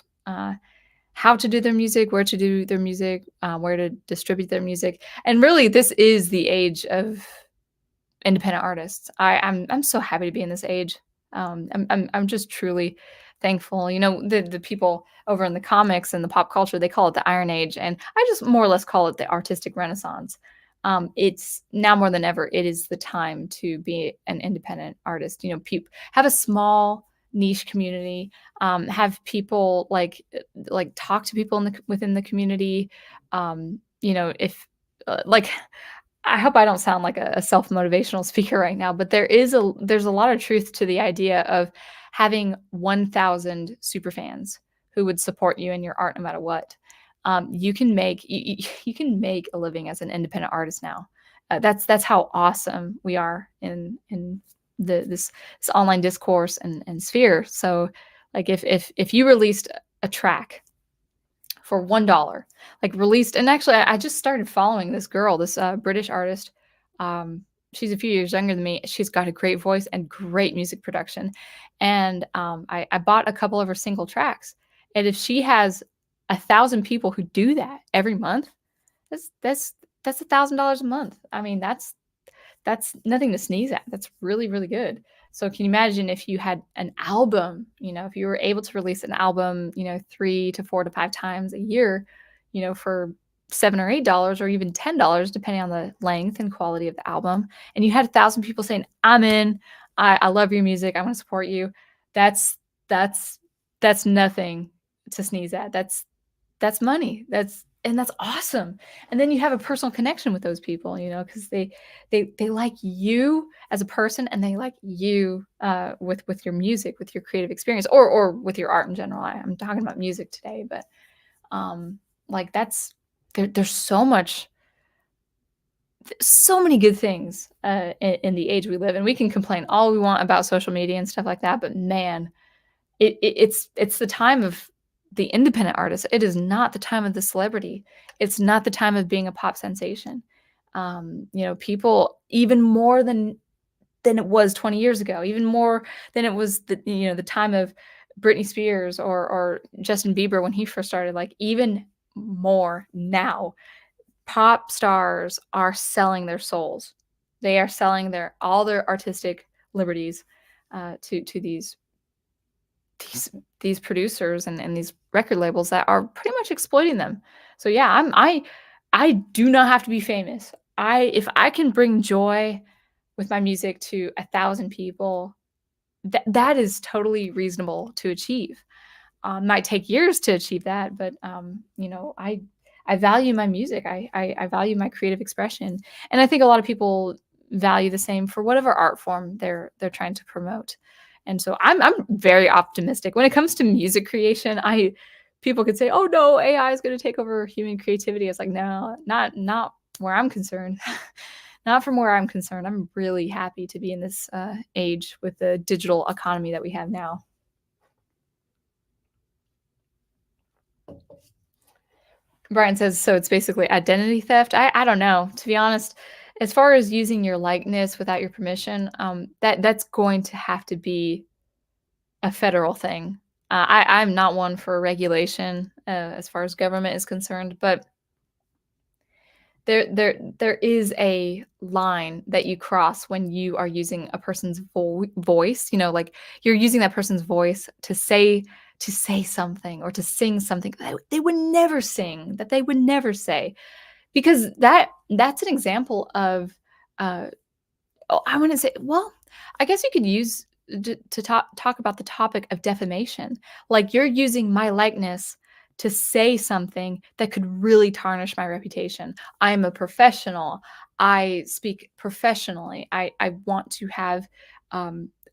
how to do their music, where to do their music, where to distribute their music. And really, this is the age of independent artists. I'm so happy to be in this age. I'm just truly thankful. The people over in the comics and the pop culture, they call it the Iron Age, and I just more or less call it the artistic renaissance. It's now more than ever, it is the time to be an independent artist. People have a small niche community, have people like talk to people within the community. If like I hope I don't sound like a self-motivational speaker right now, but there's a lot of truth to the idea of having 1,000 super fans who would support you in your art no matter what. You can make a living as an independent artist now. That's how awesome we are in this online discourse and sphere. So, like if you released a track for $1, like released. And actually, I just started following this girl, this British artist. She's a few years younger than me. She's got a great voice and great music production. And I bought a couple of her single tracks. And if she has 1,000 people who do that every month, that's $1,000 a month. I mean, that's nothing to sneeze at. That's really, really good. So can you imagine if you had an album, if you were able to release an album, 3 to 4 to 5 times a year, for $7 or $8 or even $10, depending on the length and quality of the album, and you had 1,000 people saying, "I'm in. I love your music. I want to support you." That's that's that's nothing to sneeze at. That's money. That's awesome. And then you have a personal connection with those people, because they like you as a person, and they like you with your music, with your creative experience, or with your art in general. I'm talking about music today, but like that's there's so many good things in the age we live in. We can complain all we want about social media and stuff like that, but man, it's the time of the independent artist. It is not the time of the celebrity. It's not the time of being a pop sensation. People even more than it was 20 years ago, even more than it was the time of Britney Spears or Justin Bieber when he first started. Like even more now, pop stars are selling their souls. They are selling all their artistic liberties to these producers and these record labels that are pretty much exploiting them. So yeah, I do not have to be famous. If I can bring joy with my music to 1,000 people, that is totally reasonable to achieve. Might take years to achieve that, but I value my music. I value my creative expression, and I think a lot of people value the same for whatever art form they're trying to promote. And so I'm very optimistic when it comes to music creation. People could say, "Oh no, AI is going to take over human creativity." It's like, no, not where I'm concerned. Not from where I'm concerned. I'm really happy to be in this age with the digital economy that we have now. Brian says, so it's basically identity theft. I don't know. To be honest, as far as using your likeness without your permission, that's going to have to be a federal thing. I'm not one for regulation as far as government is concerned, but there is a line that you cross when you are using a person's voice. Like you're using that person's voice to say something or to sing something that they would never sing, that they would never say, because that's an example of I wouldn't say, well, I guess you could use to talk about the topic of defamation. Like you're using my likeness to say something that could really tarnish my reputation. I am a professional. I speak professionally. I want to have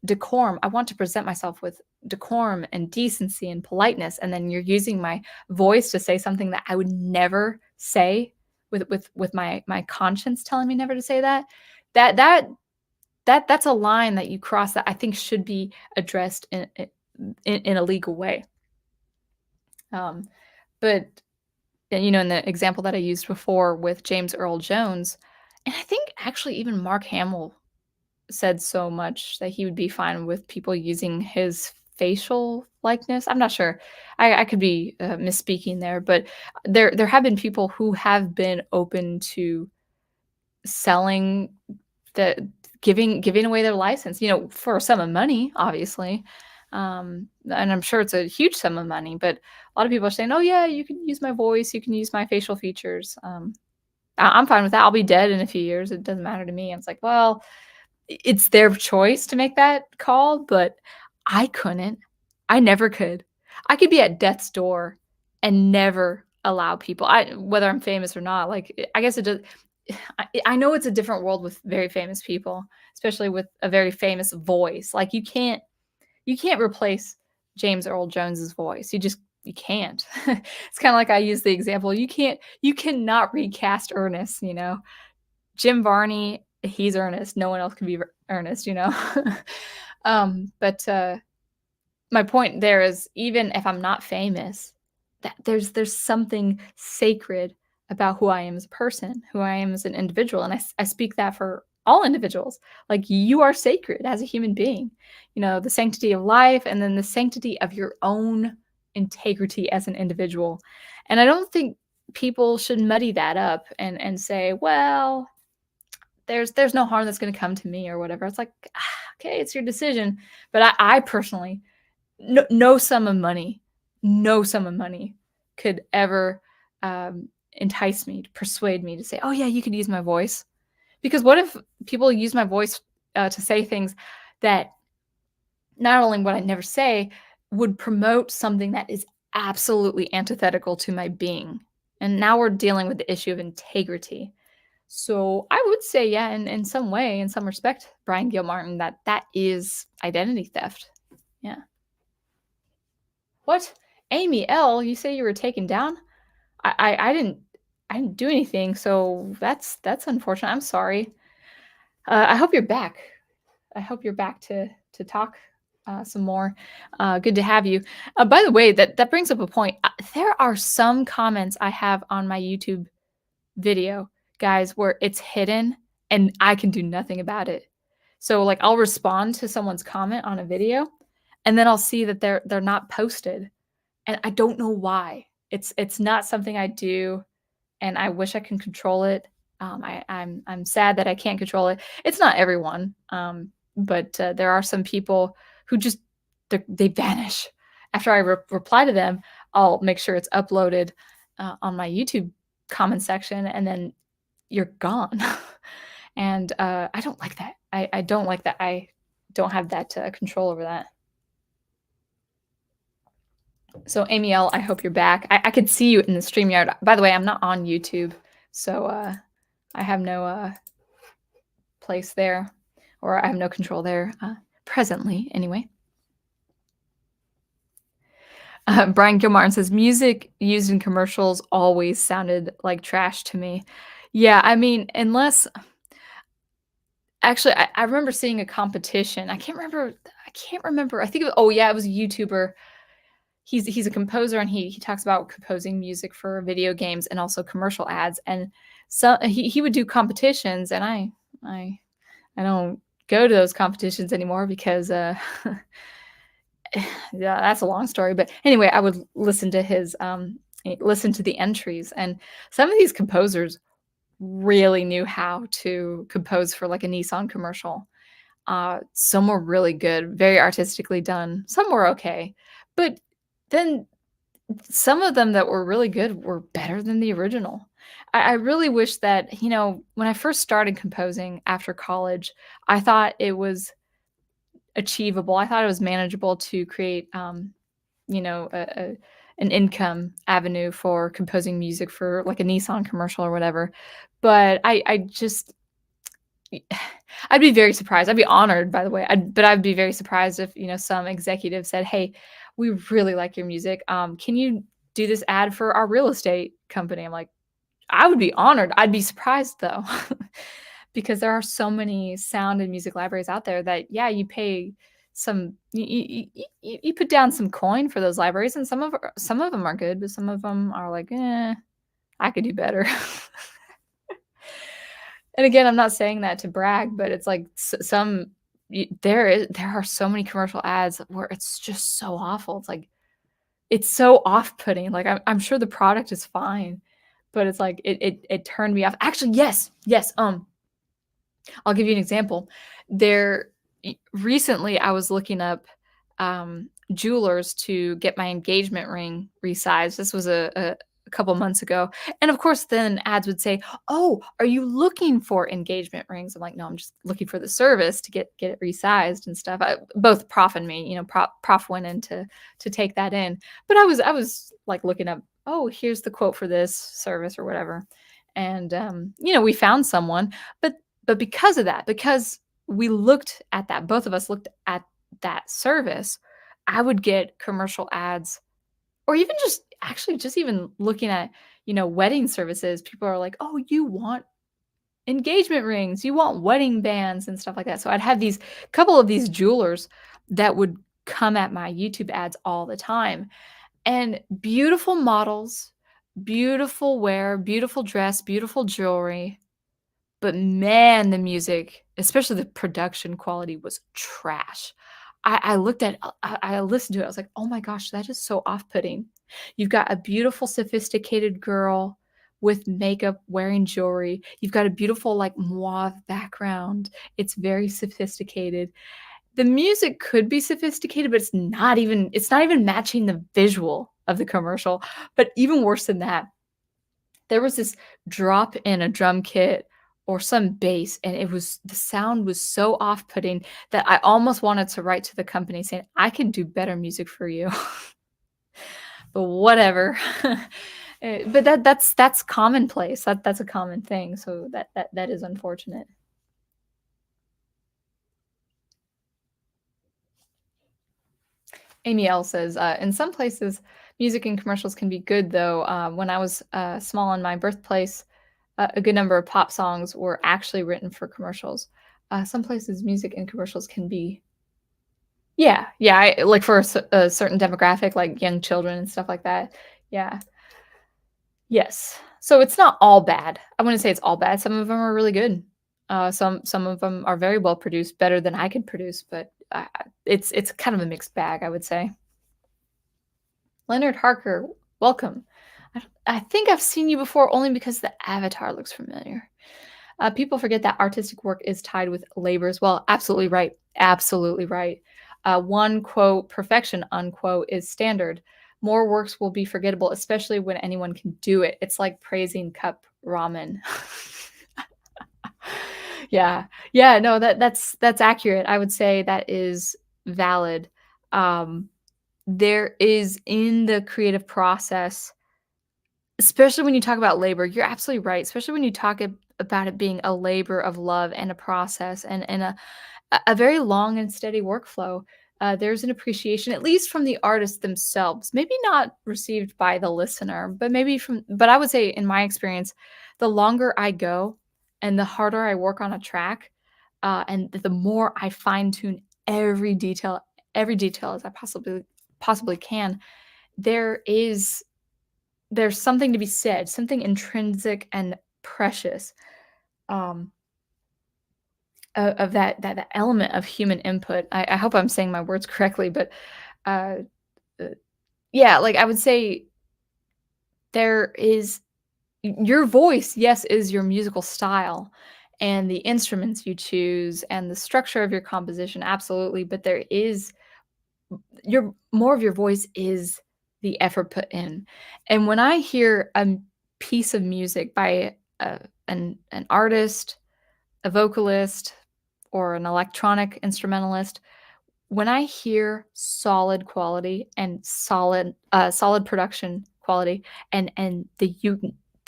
decorum. I want to present myself with decorum and decency and politeness. And then you're using my voice to say something that I would never say, with my conscience telling me never to say that. That's a line that you cross that I think should be addressed in a legal way. But in the example that I used before with James Earl Jones, and I think actually even Mark Hamill said so much that he would be fine with people using his facial likeness. I'm not sure. I could be misspeaking there, but there have been people who have been open to selling the giving away their license, for a sum of money, obviously. And I'm sure it's a huge sum of money, but a lot of people are saying, "Oh yeah, you can use my voice, you can use my facial features." I'm fine with that. I'll be dead in a few years. It doesn't matter to me. It's like, well, it's their choice to make that call, but I couldn't. I never could. I could be at death's door and never allow people, whether I'm famous or not. Like, I guess it does. I know it's a different world with very famous people, especially with a very famous voice. Like you can't replace James Earl Jones's voice. You can't. It's kind of like I use the example. You cannot recast Ernest. Jim Varney, he's Ernest. No one else can be Ernest. But my point there is, even if I'm not famous, that there's something sacred about who I am as a person, who I am as an individual, and I speak that for all individuals. Like you are sacred as a human being, the sanctity of life, and then the sanctity of your own integrity as an individual. And I don't think people should muddy that up and say, well, there's no harm that's going to come to me or whatever. It's like, okay, it's your decision. But I personally, no sum of money, no sum of money could ever entice me, to persuade me to say, oh yeah, you could use my voice. Because what if people use my voice to say things that not only would I never say, would promote something that is absolutely antithetical to my being. And now we're dealing with the issue of integrity. So I would say, yeah, in some way, in some respect, Brian Gilmartin, that is identity theft. Yeah. What? Amy L, you say you were taken down? I didn't do anything, so that's unfortunate. I'm sorry. I hope you're back. I hope you're back to talk some more. Good to have you. By the way, that brings up a point. There are some comments I have on my YouTube video, guys, where it's hidden and I can do nothing about it. So like I'll respond to someone's comment on a video, and then I'll see that they're not posted, and I don't know why. It's not something I do, and I wish I can control it. I'm sad that I can't control it. It's not everyone, but there are some people who just they vanish. After I reply to them, I'll make sure it's uploaded on my YouTube comment section, and then you're gone. And I don't like that. I don't like that. I don't have that control over that. So Amy L, I hope you're back. I could see you in the StreamYard. By the way, I'm not on YouTube, so I have no place there, or I have no control there presently, anyway. Brian Gilmartin says, music used in commercials always sounded like trash to me. Yeah, I mean, unless actually, I remember seeing a competition. I can't remember. I think oh yeah, it was a YouTuber. He's a composer, and he talks about composing music for video games and also commercial ads. And so he would do competitions, and I don't go to those competitions anymore because yeah, that's a long story. But anyway, I would listen to listen to the entries, and some of these composers really knew how to compose for like a Nissan commercial. Some were really good, very artistically done. Some were okay, but then some of them that were really good were better than the original. I really wish that, when I first started composing after college, I thought it was achievable. I thought it was manageable to create, an income avenue for composing music for like a Nissan commercial or whatever. But I just, I'd be very surprised. I'd be honored, by the way. But I'd be very surprised if some executive said, "Hey, we really like your music. Can you do this ad for our real estate company?" I'm like, I would be honored. I'd be surprised though, because there are so many sound and music libraries out there that you pay you put down some coin for those libraries, and some of them are good, but some of them are like, I could do better. And again, I'm not saying that to brag, but it's like there are so many commercial ads where it's just so awful. It's like it's so off-putting. Like I'm sure the product is fine, but it's like it turned me off. Actually, yes. I'll give you an example. Recently I was looking up jewelers to get my engagement ring resized. This was a couple months ago. And of course, then ads would say, "Oh, are you looking for engagement rings?" I'm like, "No, I'm just looking for the service to get it resized and stuff." Both Prof and me, Prof went in to take that in. But I was like looking up, "Oh, here's the quote for this service or whatever." And we found someone, but because of that, because we looked at that, both of us looked at that service, I would get commercial ads, or even just even looking at, wedding services. People are like, "Oh, you want engagement rings, you want wedding bands and stuff like that." So I'd have these couple of these jewelers that would come at my YouTube ads all the time. And beautiful models, beautiful wear, beautiful dress, beautiful jewelry. But man, the music, especially the production quality, was trash. I looked at I listened to it, I was like, "Oh my gosh, that is so off-putting." You've got a beautiful, sophisticated girl with makeup, wearing jewelry. You've got a beautiful, like, mauve background. It's very sophisticated. The music could be sophisticated, but it's not even matching the visual of the commercial. But even worse than that, there was this drop in a drum kit or some bass, and the sound was so off-putting that I almost wanted to write to the company saying, "I could do better music for you." But whatever. But that's commonplace. That's a common thing, so that is unfortunate. Amy L says, in some places, music and commercials can be good, though. When I was small in my birthplace, a good number of pop songs were actually written for commercials. Some places, music and commercials can be, yeah, yeah, like for a certain demographic, like young children and stuff like that. Yeah, yes. So it's not all bad. I wouldn't say it's all bad. Some of them are really good. Some of them are very well produced, better than I could produce, but it's kind of a mixed bag, I would say. Leonard Harker, welcome. I think I've seen you before only because the avatar looks familiar. People forget that artistic work is tied with labor as well. Absolutely right. Absolutely right. One quote, perfection, unquote, is standard. More works will be forgettable, especially when anyone can do it. It's like praising cup ramen. Yeah. Yeah, no, that's accurate. I would say that is valid. Um, there is in the creative process, especially when you talk about labor, you're absolutely right, especially when you talk about it being a labor of love and a process and a very long and steady workflow. There's an appreciation, at least from the artists themselves, maybe not received by the listener, but I would say in my experience, the longer I go and the harder I work on a track, and the more I fine tune every detail as I possibly can, there is there's something to be said, something intrinsic and precious, um, of that element of human input. I hope I'm saying my words correctly, but, uh, uh, yeah, like, I would say there is your voice, yes, is your musical style, and the instruments you choose, and the structure of your composition, absolutely, but there is your more of your voice is the effort put in. And when I hear a piece of music by an artist, a vocalist, or an electronic instrumentalist, when I hear solid quality and solid production quality and the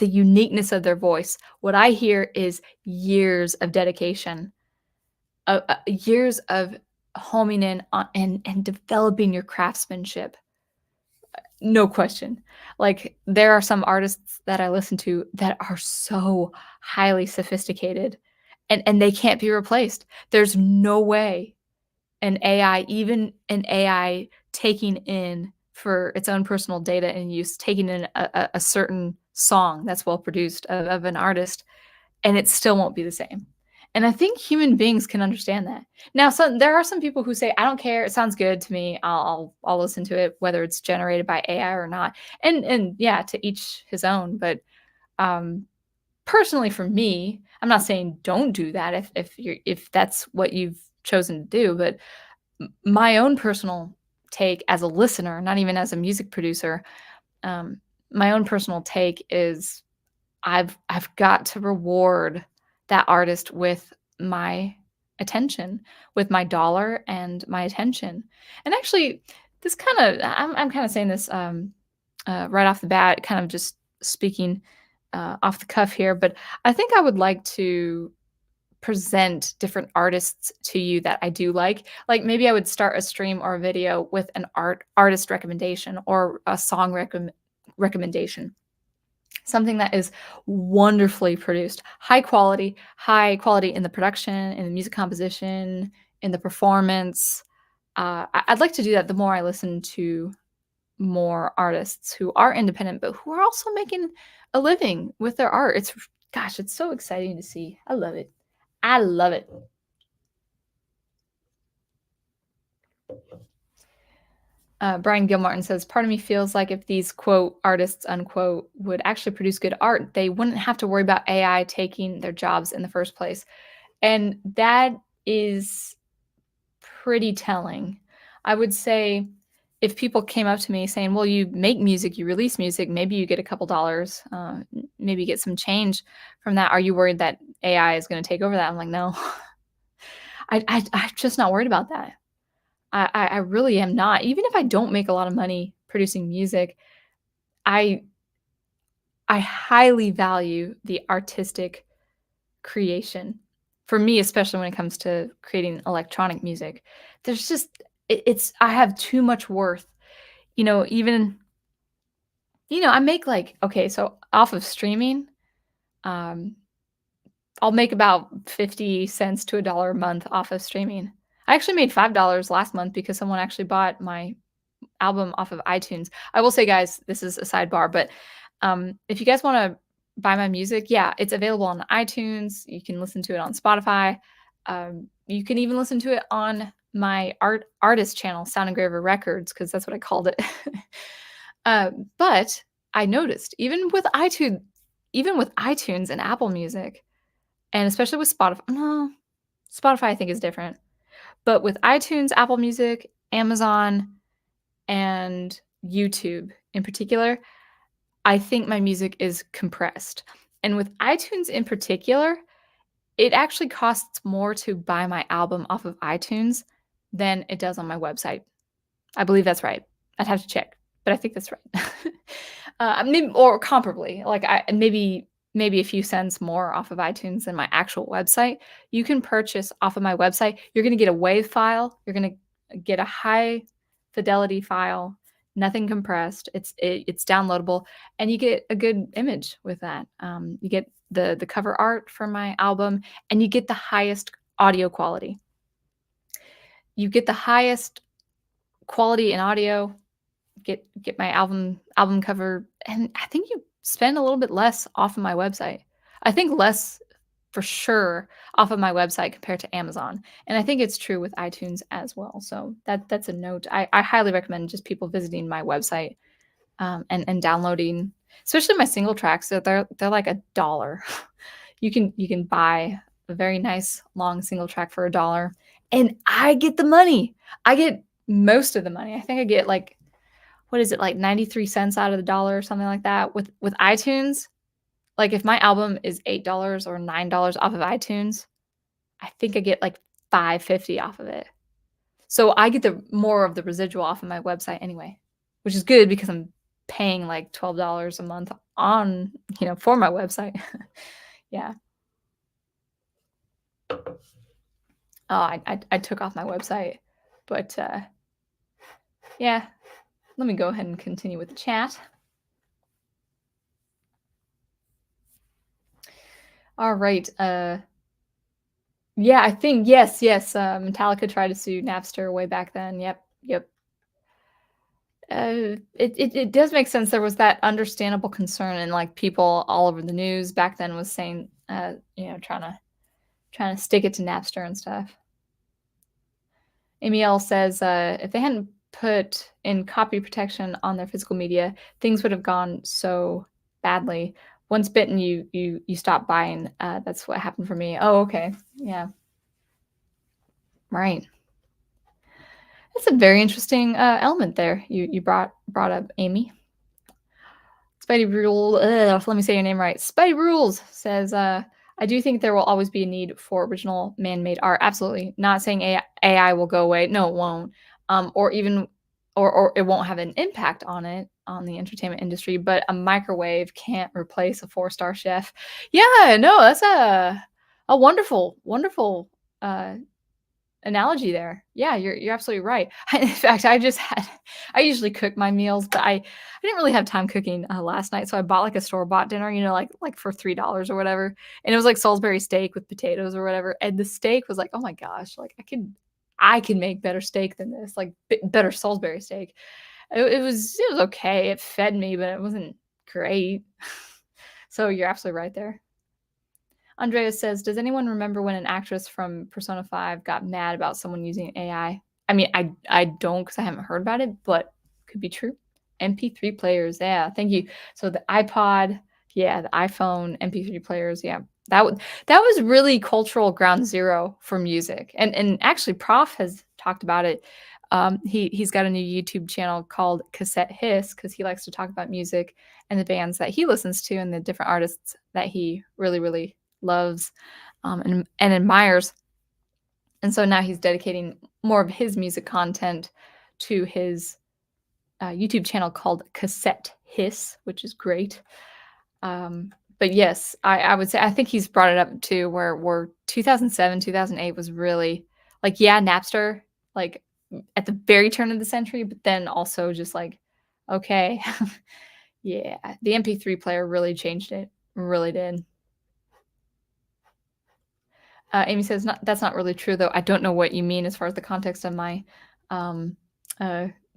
uniqueness of their voice, what I hear is years of dedication, years of homing in on and developing your craftsmanship. No question. Like, there are some artists that I listen to that are so highly sophisticated, and they can't be replaced. There's no way even an AI taking in for its own personal data and use, taking in a certain song that's well produced of an artist, and it still won't be the same. And I think human beings can understand that. Now, there are some people who say, "I don't care. It sounds good to me. I'll listen to it, whether it's generated by AI or not." And yeah, to each his own. But um, personally, for me, I'm not saying don't do that if that's what you've chosen to do. But my own personal take as a listener, not even as a music producer, um, my own personal take is I've got to reward that artist with my attention, with my dollar and my attention. And actually, this kind of I'm kind of saying this right off the bat, kind of just speaking off the cuff here, but I think I would like to present different artists to you that I do like. Like, maybe I would start a stream or a video with an artist recommendation or a song recommendation. Something that is wonderfully produced, high quality in the production, in the music composition, in the performance. I'd like to do that the more I listen to more artists who are independent, but who are also making a living with their art. Gosh, it's so exciting to see. I love it. I love it. Brian Gilmartin says, part of me feels like if these quote artists unquote would actually produce good art, they wouldn't have to worry about AI taking their jobs in the first place. And that is pretty telling. I would say if people came up to me saying, well, you make music, you release music, maybe you get a couple dollars, maybe get some change from that. Are you worried that AI is going to take over that? I'm like, no, I'm just not worried about that. I really am not. Even if I don't make a lot of money producing music, I I highly value the artistic creation. For me, especially when it comes to creating electronic music, there's just it's I have too much worth. Even I make like okay, so off of streaming, um, I'll make about 50 cents to a dollar a month off of streaming. I actually made $5 last month because someone actually bought my album off of iTunes. I will say, guys, this is a sidebar, but if you guys want to buy my music, yeah, it's available on iTunes. You can listen to it on Spotify. You can even listen to it on my artist channel, Sound Engraver Records, because that's what I called it. But I noticed even with iTunes and Apple Music, and especially with Spotify, no, Spotify I think is different. But with iTunes, Apple Music, Amazon, and YouTube in particular, I think my music is compressed. And with iTunes in particular, it actually costs more to buy my album off of iTunes than it does on my website. I believe that's right. I'd have to check, but I think that's right. Maybe, or comparably, like maybe a few cents more off of iTunes than my actual website. You can purchase off of my website. You're going to get a WAV file. You're going to get a high fidelity file, nothing compressed. It's downloadable, and you get a good image with that. You get the cover art for my album, and you get the highest audio quality. You get the highest quality in audio. Get my album cover, and I think you spend a little bit less off of my website. I think less for sure off of my website compared to Amazon. And I think it's true with iTunes as well. So that's a note. I highly recommend just people visiting my website and downloading, especially my single tracks. So they're like $1. You can buy a very nice long single track for $1, and I get the money. I get most of the money. I think I get like what is it, like 93 cents out of the dollar or something like that. With iTunes, like if my album is $8 or $9 off of iTunes, I think I get like 5.50 off of it. So I get the more of the residual off of my website anyway, which is good because I'm paying like $12 a month on, for my website. Yeah. Oh, I took off my website, but yeah. Let me go ahead and continue with the chat. All right. Yeah, I think yes. Metallica tried to sue Napster way back then. Yep. It does make sense. There was that understandable concern, and like people all over the news back then was saying, trying to stick it to Napster and stuff. Amy L says, if they hadn't put in copy protection on their physical media, things would have gone so badly. Once bitten, you stop buying. That's what happened for me. Oh, okay. Yeah. Right. That's a very interesting element there you brought up, Amy. Spidey Rule, let me say your name right. Spidey Rules says, I do think there will always be a need for original man-made art. Absolutely. Not saying AI will go away. No, it won't. Or even, or it won't have an impact on the entertainment industry, but a microwave can't replace a 4-star chef. Yeah, no, that's a wonderful, wonderful analogy there. Yeah, you're absolutely right. In fact, I usually cook my meals, but I didn't really have time cooking last night, so I bought like a store-bought dinner, like for $3 or whatever, and it was like Salisbury steak with potatoes or whatever, and the steak was like, oh my gosh, like I can make better steak than this, like better Salisbury steak. It was okay. It fed me, but it wasn't great. So you're absolutely right there. Andrea says, does anyone remember when an actress from Persona 5 got mad about someone using AI I mean, I don't because I haven't heard about it, but could be true. MP3 players, yeah, thank you. So the iPod, yeah, the iPhone, MP3 players, yeah. That was really cultural ground zero for music. And actually Prof has talked about it. He's got a new YouTube channel called Cassette Hiss because he likes to talk about music and the bands that he listens to and the different artists that he really, really loves and admires. And so now he's dedicating more of his music content to his YouTube channel called Cassette Hiss, which is great. But yes, I would say I think he's brought it up too, where 2007, 2008 was really like, yeah, Napster, like at the very turn of the century, but then also just like, okay, yeah, the MP3 player really changed it, really did. Amy says, not, that's not really true, though. I don't know what you mean as far as the context of my um,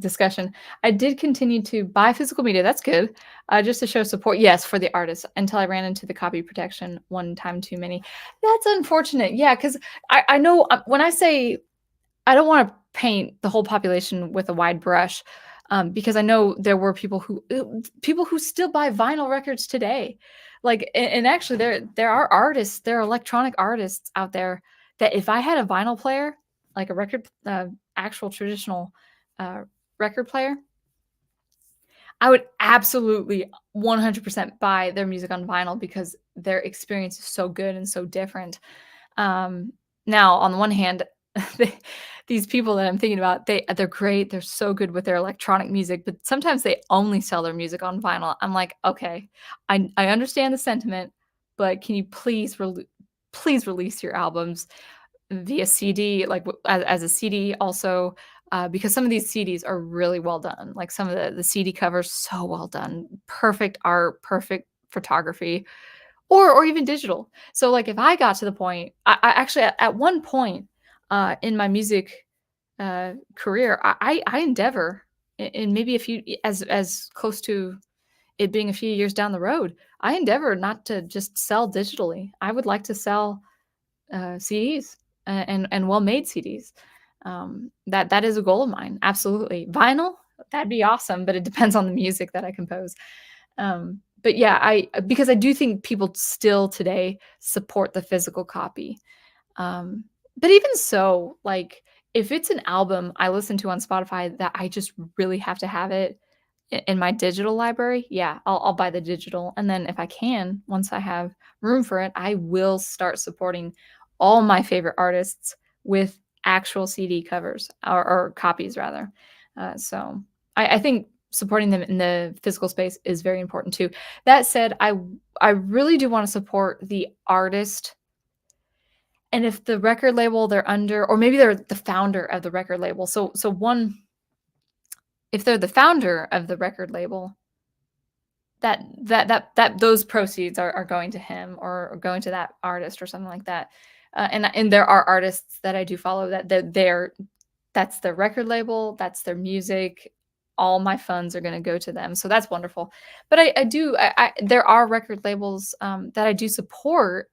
discussion. I did continue to buy physical media. That's good. Just to show support, yes, for the artist until I ran into the copy protection one time too many. That's unfortunate. Yeah, because I know when I say I don't want to paint the whole population with a wide brush because I know there were people who still buy vinyl records today. Like, and actually, there are artists, there are electronic artists out there that if I had a vinyl player, like a record, actual traditional uh, record player, I would absolutely 100% buy their music on vinyl because their experience is so good and so different. Um, Now, on the one hand, they, these people that I'm thinking about, they're great. They're so good with their electronic music, but sometimes they only sell their music on vinyl. I'm like, okay, I understand the sentiment, but can you please release your albums via CD, like as a CD also, because some of these CDs are really well done. Like some of the CD covers, so well done, perfect art, perfect photography, or even digital. So like if I got to the point, I actually at one point in my music career, I endeavor in maybe a few as close to it being a few years down the road, I endeavor not to just sell digitally. I would like to sell CDs and well-made CDs. That is a goal of mine. Absolutely, vinyl, that'd be awesome, but it depends on the music that I compose. But yeah, I because I do think people still today support the physical copy. Um, but even so, like if it's an album I listen to on Spotify that I just really have to have it in my digital library, yeah, I'll buy the digital. And then if I can, once I have room for it, I will start supporting all my favorite artists with actual CD covers or copies rather. So I think supporting them in the physical space is very important too. That said, I really do want to support the artist, and if the record label they're under, or maybe they're the founder of the record label. So one, if they're the founder of the record label, that those proceeds are going to him or going to that artist or something like that. And there are artists that I do follow that that's their record label, that's their music. All my funds are going to go to them, so that's wonderful. But there are record labels that I do support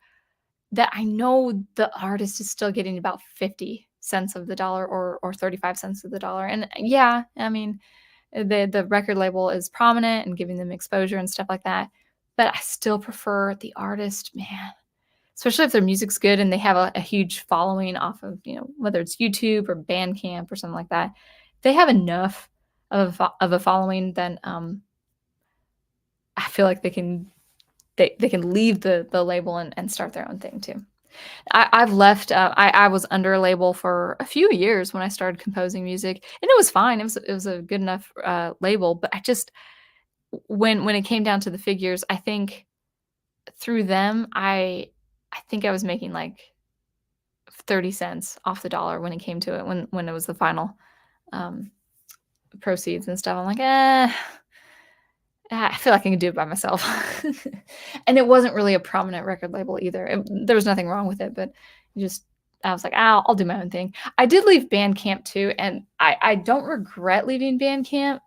that I know the artist is still getting about 50 cents of the dollar or 35 cents of the dollar. And yeah, I mean, the record label is prominent and giving them exposure and stuff like that. But I still prefer the artist, man. Especially if their music's good and they have a huge following off of, whether it's YouTube or Bandcamp or something like that. If they have enough of a following, then I feel like they can leave the label and start their own thing too. I've left. I was under a label for a few years when I started composing music, and it was fine. It was a good enough label, but I just when it came down to the figures, I think through them, I think I was making like 30 cents off the dollar when it came to it when it was the final um, proceeds and stuff. I'm like, I feel like I can do it by myself. And it wasn't really a prominent record label either. There was nothing wrong with it, but just I was like, I'll do my own thing. I did leave Bandcamp too, and I don't regret leaving Bandcamp.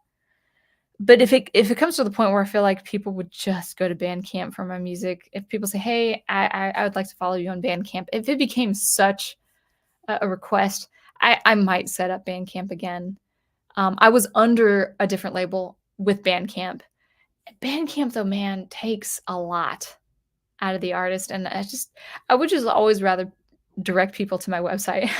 But if it comes to the point where I feel like people would just go to Bandcamp for my music, if people say, hey, I would like to follow you on Bandcamp, if it became such a request, I might set up Bandcamp again. I was under a different label with Bandcamp. Bandcamp, though, man, takes a lot out of the artist, and I would just always rather direct people to my website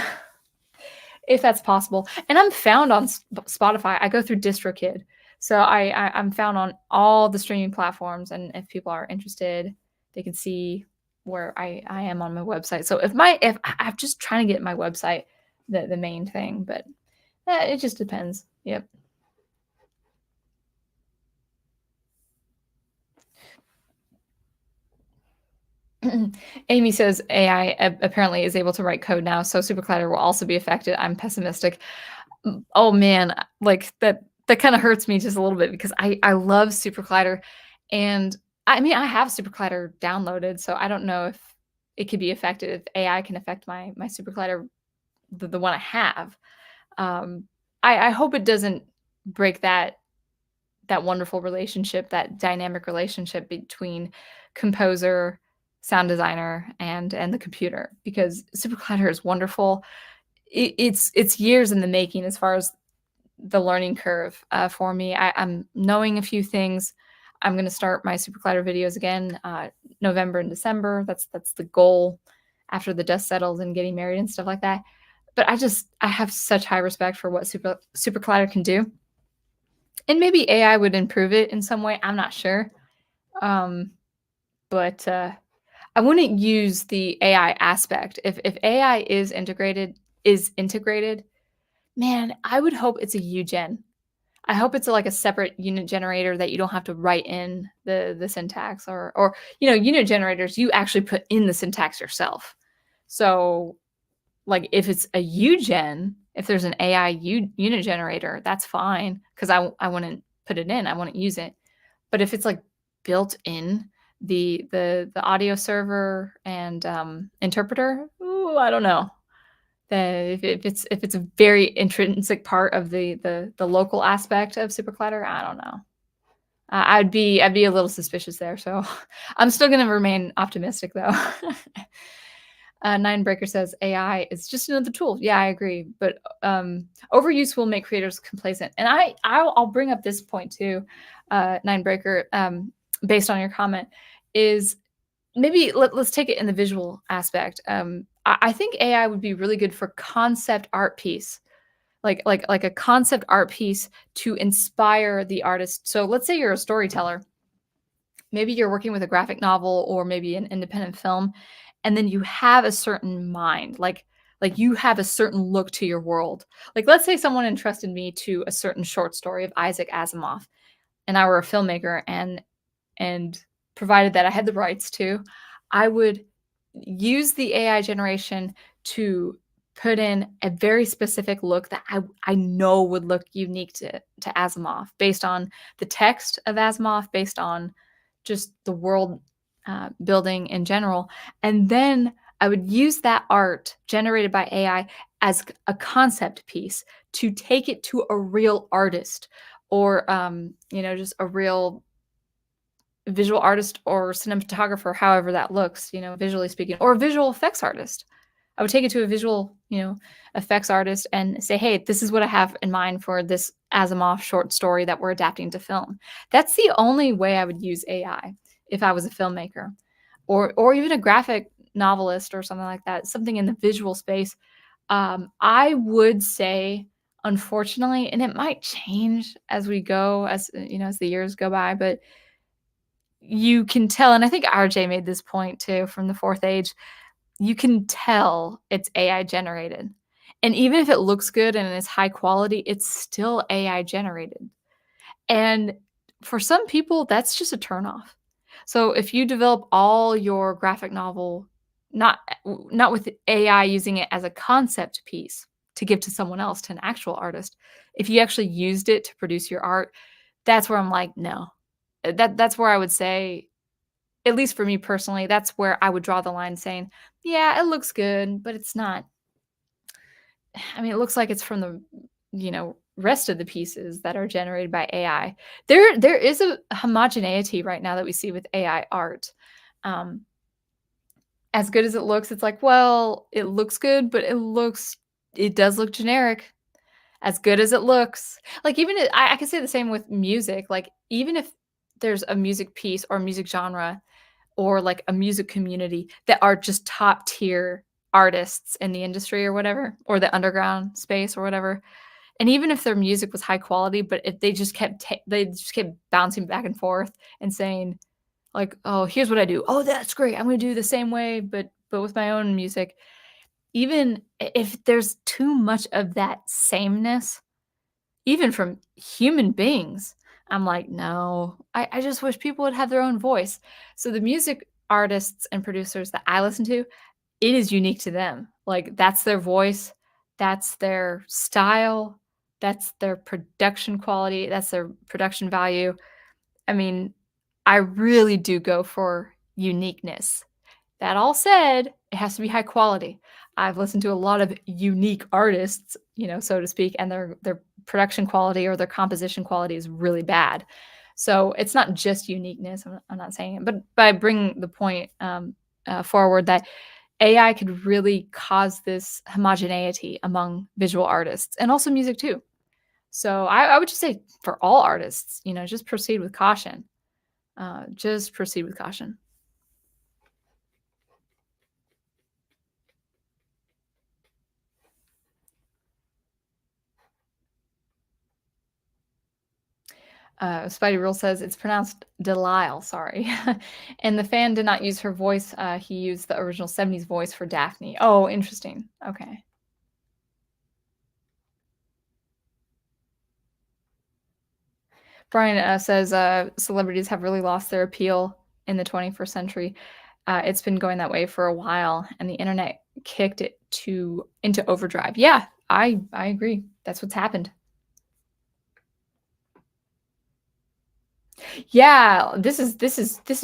if that's possible. And I'm found on Spotify. I go through DistroKid, so I'm found on all the streaming platforms. And if people are interested, they can see where I am on my website. So if I'm just trying to get my website the main thing, but it just depends. Yep. Amy says AI apparently is able to write code now, so SuperCollider will also be affected. I'm pessimistic. Oh man, like that kind of hurts me just a little bit because I love SuperCollider, and I mean I have SuperCollider downloaded, so I don't know if it could be affected if AI can affect my SuperCollider, the one I have. Um, I hope it doesn't break that wonderful relationship, that dynamic relationship between composer, sound designer, and the computer, because SuperCollider is wonderful. It's years in the making as far as the learning curve for me. I'm knowing a few things. I'm going to start my SuperCollider videos again November and December. That's the goal after the dust settles and getting married and stuff like that. But I have such high respect for what SuperCollider can do, and maybe AI would improve it in some way. I'm not sure. Um, but I wouldn't use the AI aspect. If AI is integrated, man, I would hope it's a UGen. I hope it's like a separate unit generator that you don't have to write in the syntax, or unit generators you actually put in the syntax yourself. So like if it's a UGen, if there's an AI unit generator, that's fine because I wouldn't put it in. I wouldn't use it. But if it's like built in the audio server and interpreter, ooh, I don't know. If it's a very intrinsic part of the local aspect of SuperCollider, I don't know. I'd be a little suspicious there. So I'm still going to remain optimistic though. Ninebreaker says AI is just another tool. Yeah, I agree. But overuse will make creators complacent. And I'll bring up this point too, Ninebreaker, based on your comment, is maybe let's take it in the visual aspect. I think AI would be really good for concept art piece, like a concept art piece to inspire the artist. So let's say you're a storyteller. Maybe you're working with a graphic novel or maybe an independent film, and then you have a certain mind, like you have a certain look to your world. Like let's say someone entrusted me to a certain short story of Isaac Asimov, and I were a filmmaker, and provided that I had the rights to, I would use the AI generation to put in a very specific look that I know would look unique to Asimov, based on the text of Asimov, based on just the world building in general. And then I would use that art generated by AI as a concept piece to take it to a real artist, or just a real visual artist or cinematographer, however that looks, visually speaking, or a visual effects artist. I would take it to a visual, effects artist and say, hey, this is what I have in mind for this Asimov short story that we're adapting to film. That's the only way I would use AI if I was a filmmaker, or even a graphic novelist or something like that, something in the visual space. I would say, unfortunately, and it might change as we go, as the years go by, but you can tell, and I think RJ made this point too from the Fourth Age, you can tell it's AI generated. And even if it looks good and it's high quality, it's still AI generated. And for some people, that's just a turnoff. So if you develop all your graphic novel, not with AI using it as a concept piece to give to someone else, to an actual artist, if you actually used it to produce your art, that's where I'm like, no. That's where I would say, at least for me personally, that's where I would draw the line, saying, yeah, it looks good, but it's not. I mean, it looks like it's from the, rest of the pieces that are generated by AI. There is a homogeneity right now that we see with AI art. As good as it looks, it's like, well, it looks good, but it looks it does look generic, as good as it looks. Like, even I can say the same with music. Like, even if there's a music piece or music genre or like a music community that are just top tier artists in the industry or whatever, or the underground space or whatever. And even if their music was high quality, but if they just kept bouncing back and forth and saying like, "Oh, here's what I do. Oh, that's great. I'm gonna do the same way, but with my own music." Even if there's too much of that sameness, even from human beings, I'm like, no, I just wish people would have their own voice. So the music artists and producers that I listen to, it is unique to them. Like, that's their voice, that's their style, that's their production quality, that's their production value. I mean, I really do go for uniqueness. That all said, it has to be high quality. I've listened to a lot of unique artists, so to speak, and their production quality or their composition quality is really bad. So it's not just uniqueness. I'm not saying it, but by bringing the point forward that AI could really cause this homogeneity among visual artists and also music too. So I would just say for all artists, just proceed with caution. Just proceed with caution. Spidey Rule says it's pronounced Delisle, sorry. And the fan did not use her voice. He used the original 70s voice for Daphne. Oh, interesting. Okay. Brian says celebrities have really lost their appeal in the 21st century. It's been going that way for a while, and the internet kicked it into overdrive. Yeah, I agree. That's what's happened. Yeah, this is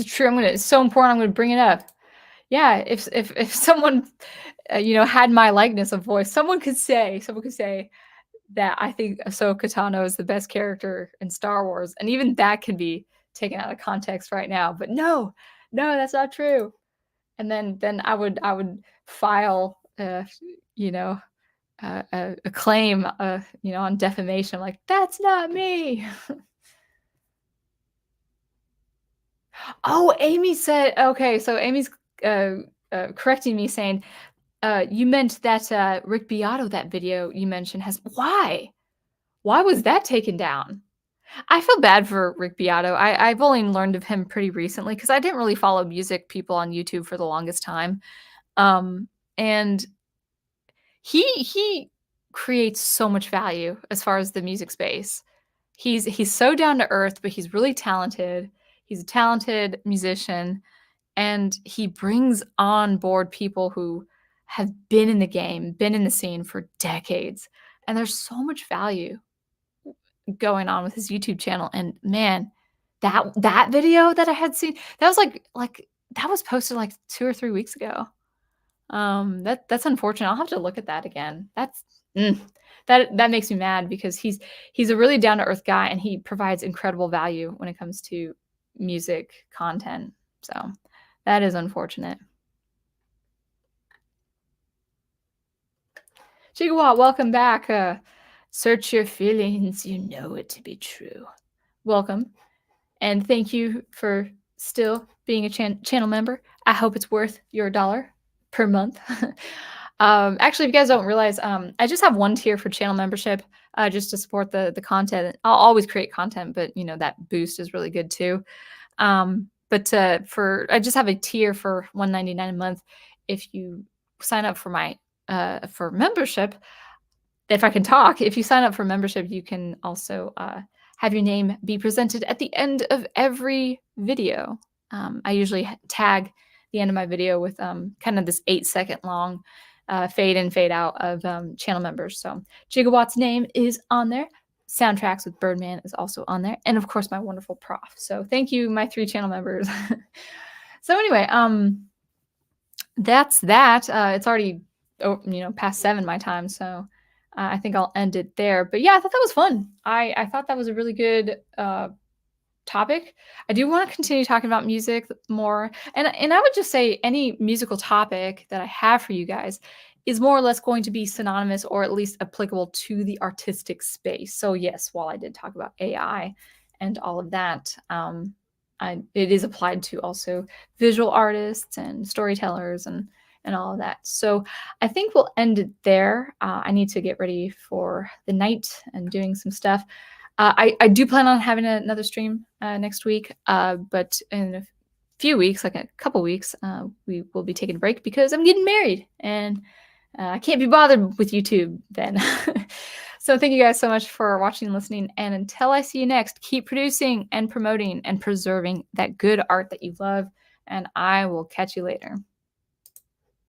true. It's so important. I'm gonna bring it up. Yeah, if someone had my likeness of voice, someone could say that I think Ahsoka Tano is the best character in Star Wars, and even that can be taken out of context right now. But no, no, that's not true. And then I would file you know a claim on defamation. Like, that's not me. Oh, Amy said, okay, so Amy's correcting me, saying you meant that Rick Beato, that video you mentioned, has why? Why was that taken down? I feel bad for Rick Beato. I've only learned of him pretty recently because I didn't really follow music people on YouTube for the longest time. And he creates so much value as far as the music space. He's so down to earth, but he's really talented. He's a talented musician, and he brings on board people who have been in the game, been in the scene for decades. And there's so much value going on with his YouTube channel. And man, that video that I had seen, that was like that was posted like 2 or 3 weeks ago. That's unfortunate. I'll have to look at that again. Mm, that makes me mad because he's a really down to earth guy, and he provides incredible value when it comes to music content. So that is unfortunate. Chigawa, welcome back. Search your feelings, you know it to be true. Welcome. And thank you for still being a channel member. I hope it's worth your $1 per month. Actually, if you guys don't realize, I just have one tier for channel membership, just to support the content. I'll always create content, but that boost is really good too. But I just have a tier for $1.99 a month. If you sign up for my for membership, if I can talk, if you sign up for membership, you can also have your name be presented at the end of every video. I usually tag the end of my video with kind of this 8-second long fade in, fade out of channel members. So Gigawatt's name is on there. Soundtracks with Birdman is also on there. And of course, my wonderful prof. So thank you, my 3 channel members. So anyway, that's that. It's already past 7 my time. So I think I'll end it there. But yeah, I thought that was fun. I thought that was a really good topic. I do want to continue talking about music more. And I would just say any musical topic that I have for you guys is more or less going to be synonymous or at least applicable to the artistic space. So yes, while I did talk about AI and all of that, it is applied to also visual artists and storytellers and all of that. So I think we'll end it there. I need to get ready for the night and doing some stuff. I do plan on having another stream next week, but in a few weeks, like a couple weeks, we will be taking a break because I'm getting married and I can't be bothered with YouTube then. So thank you guys so much for watching and listening. And until I see you next, keep producing and promoting and preserving that good art that you love. And I will catch you later.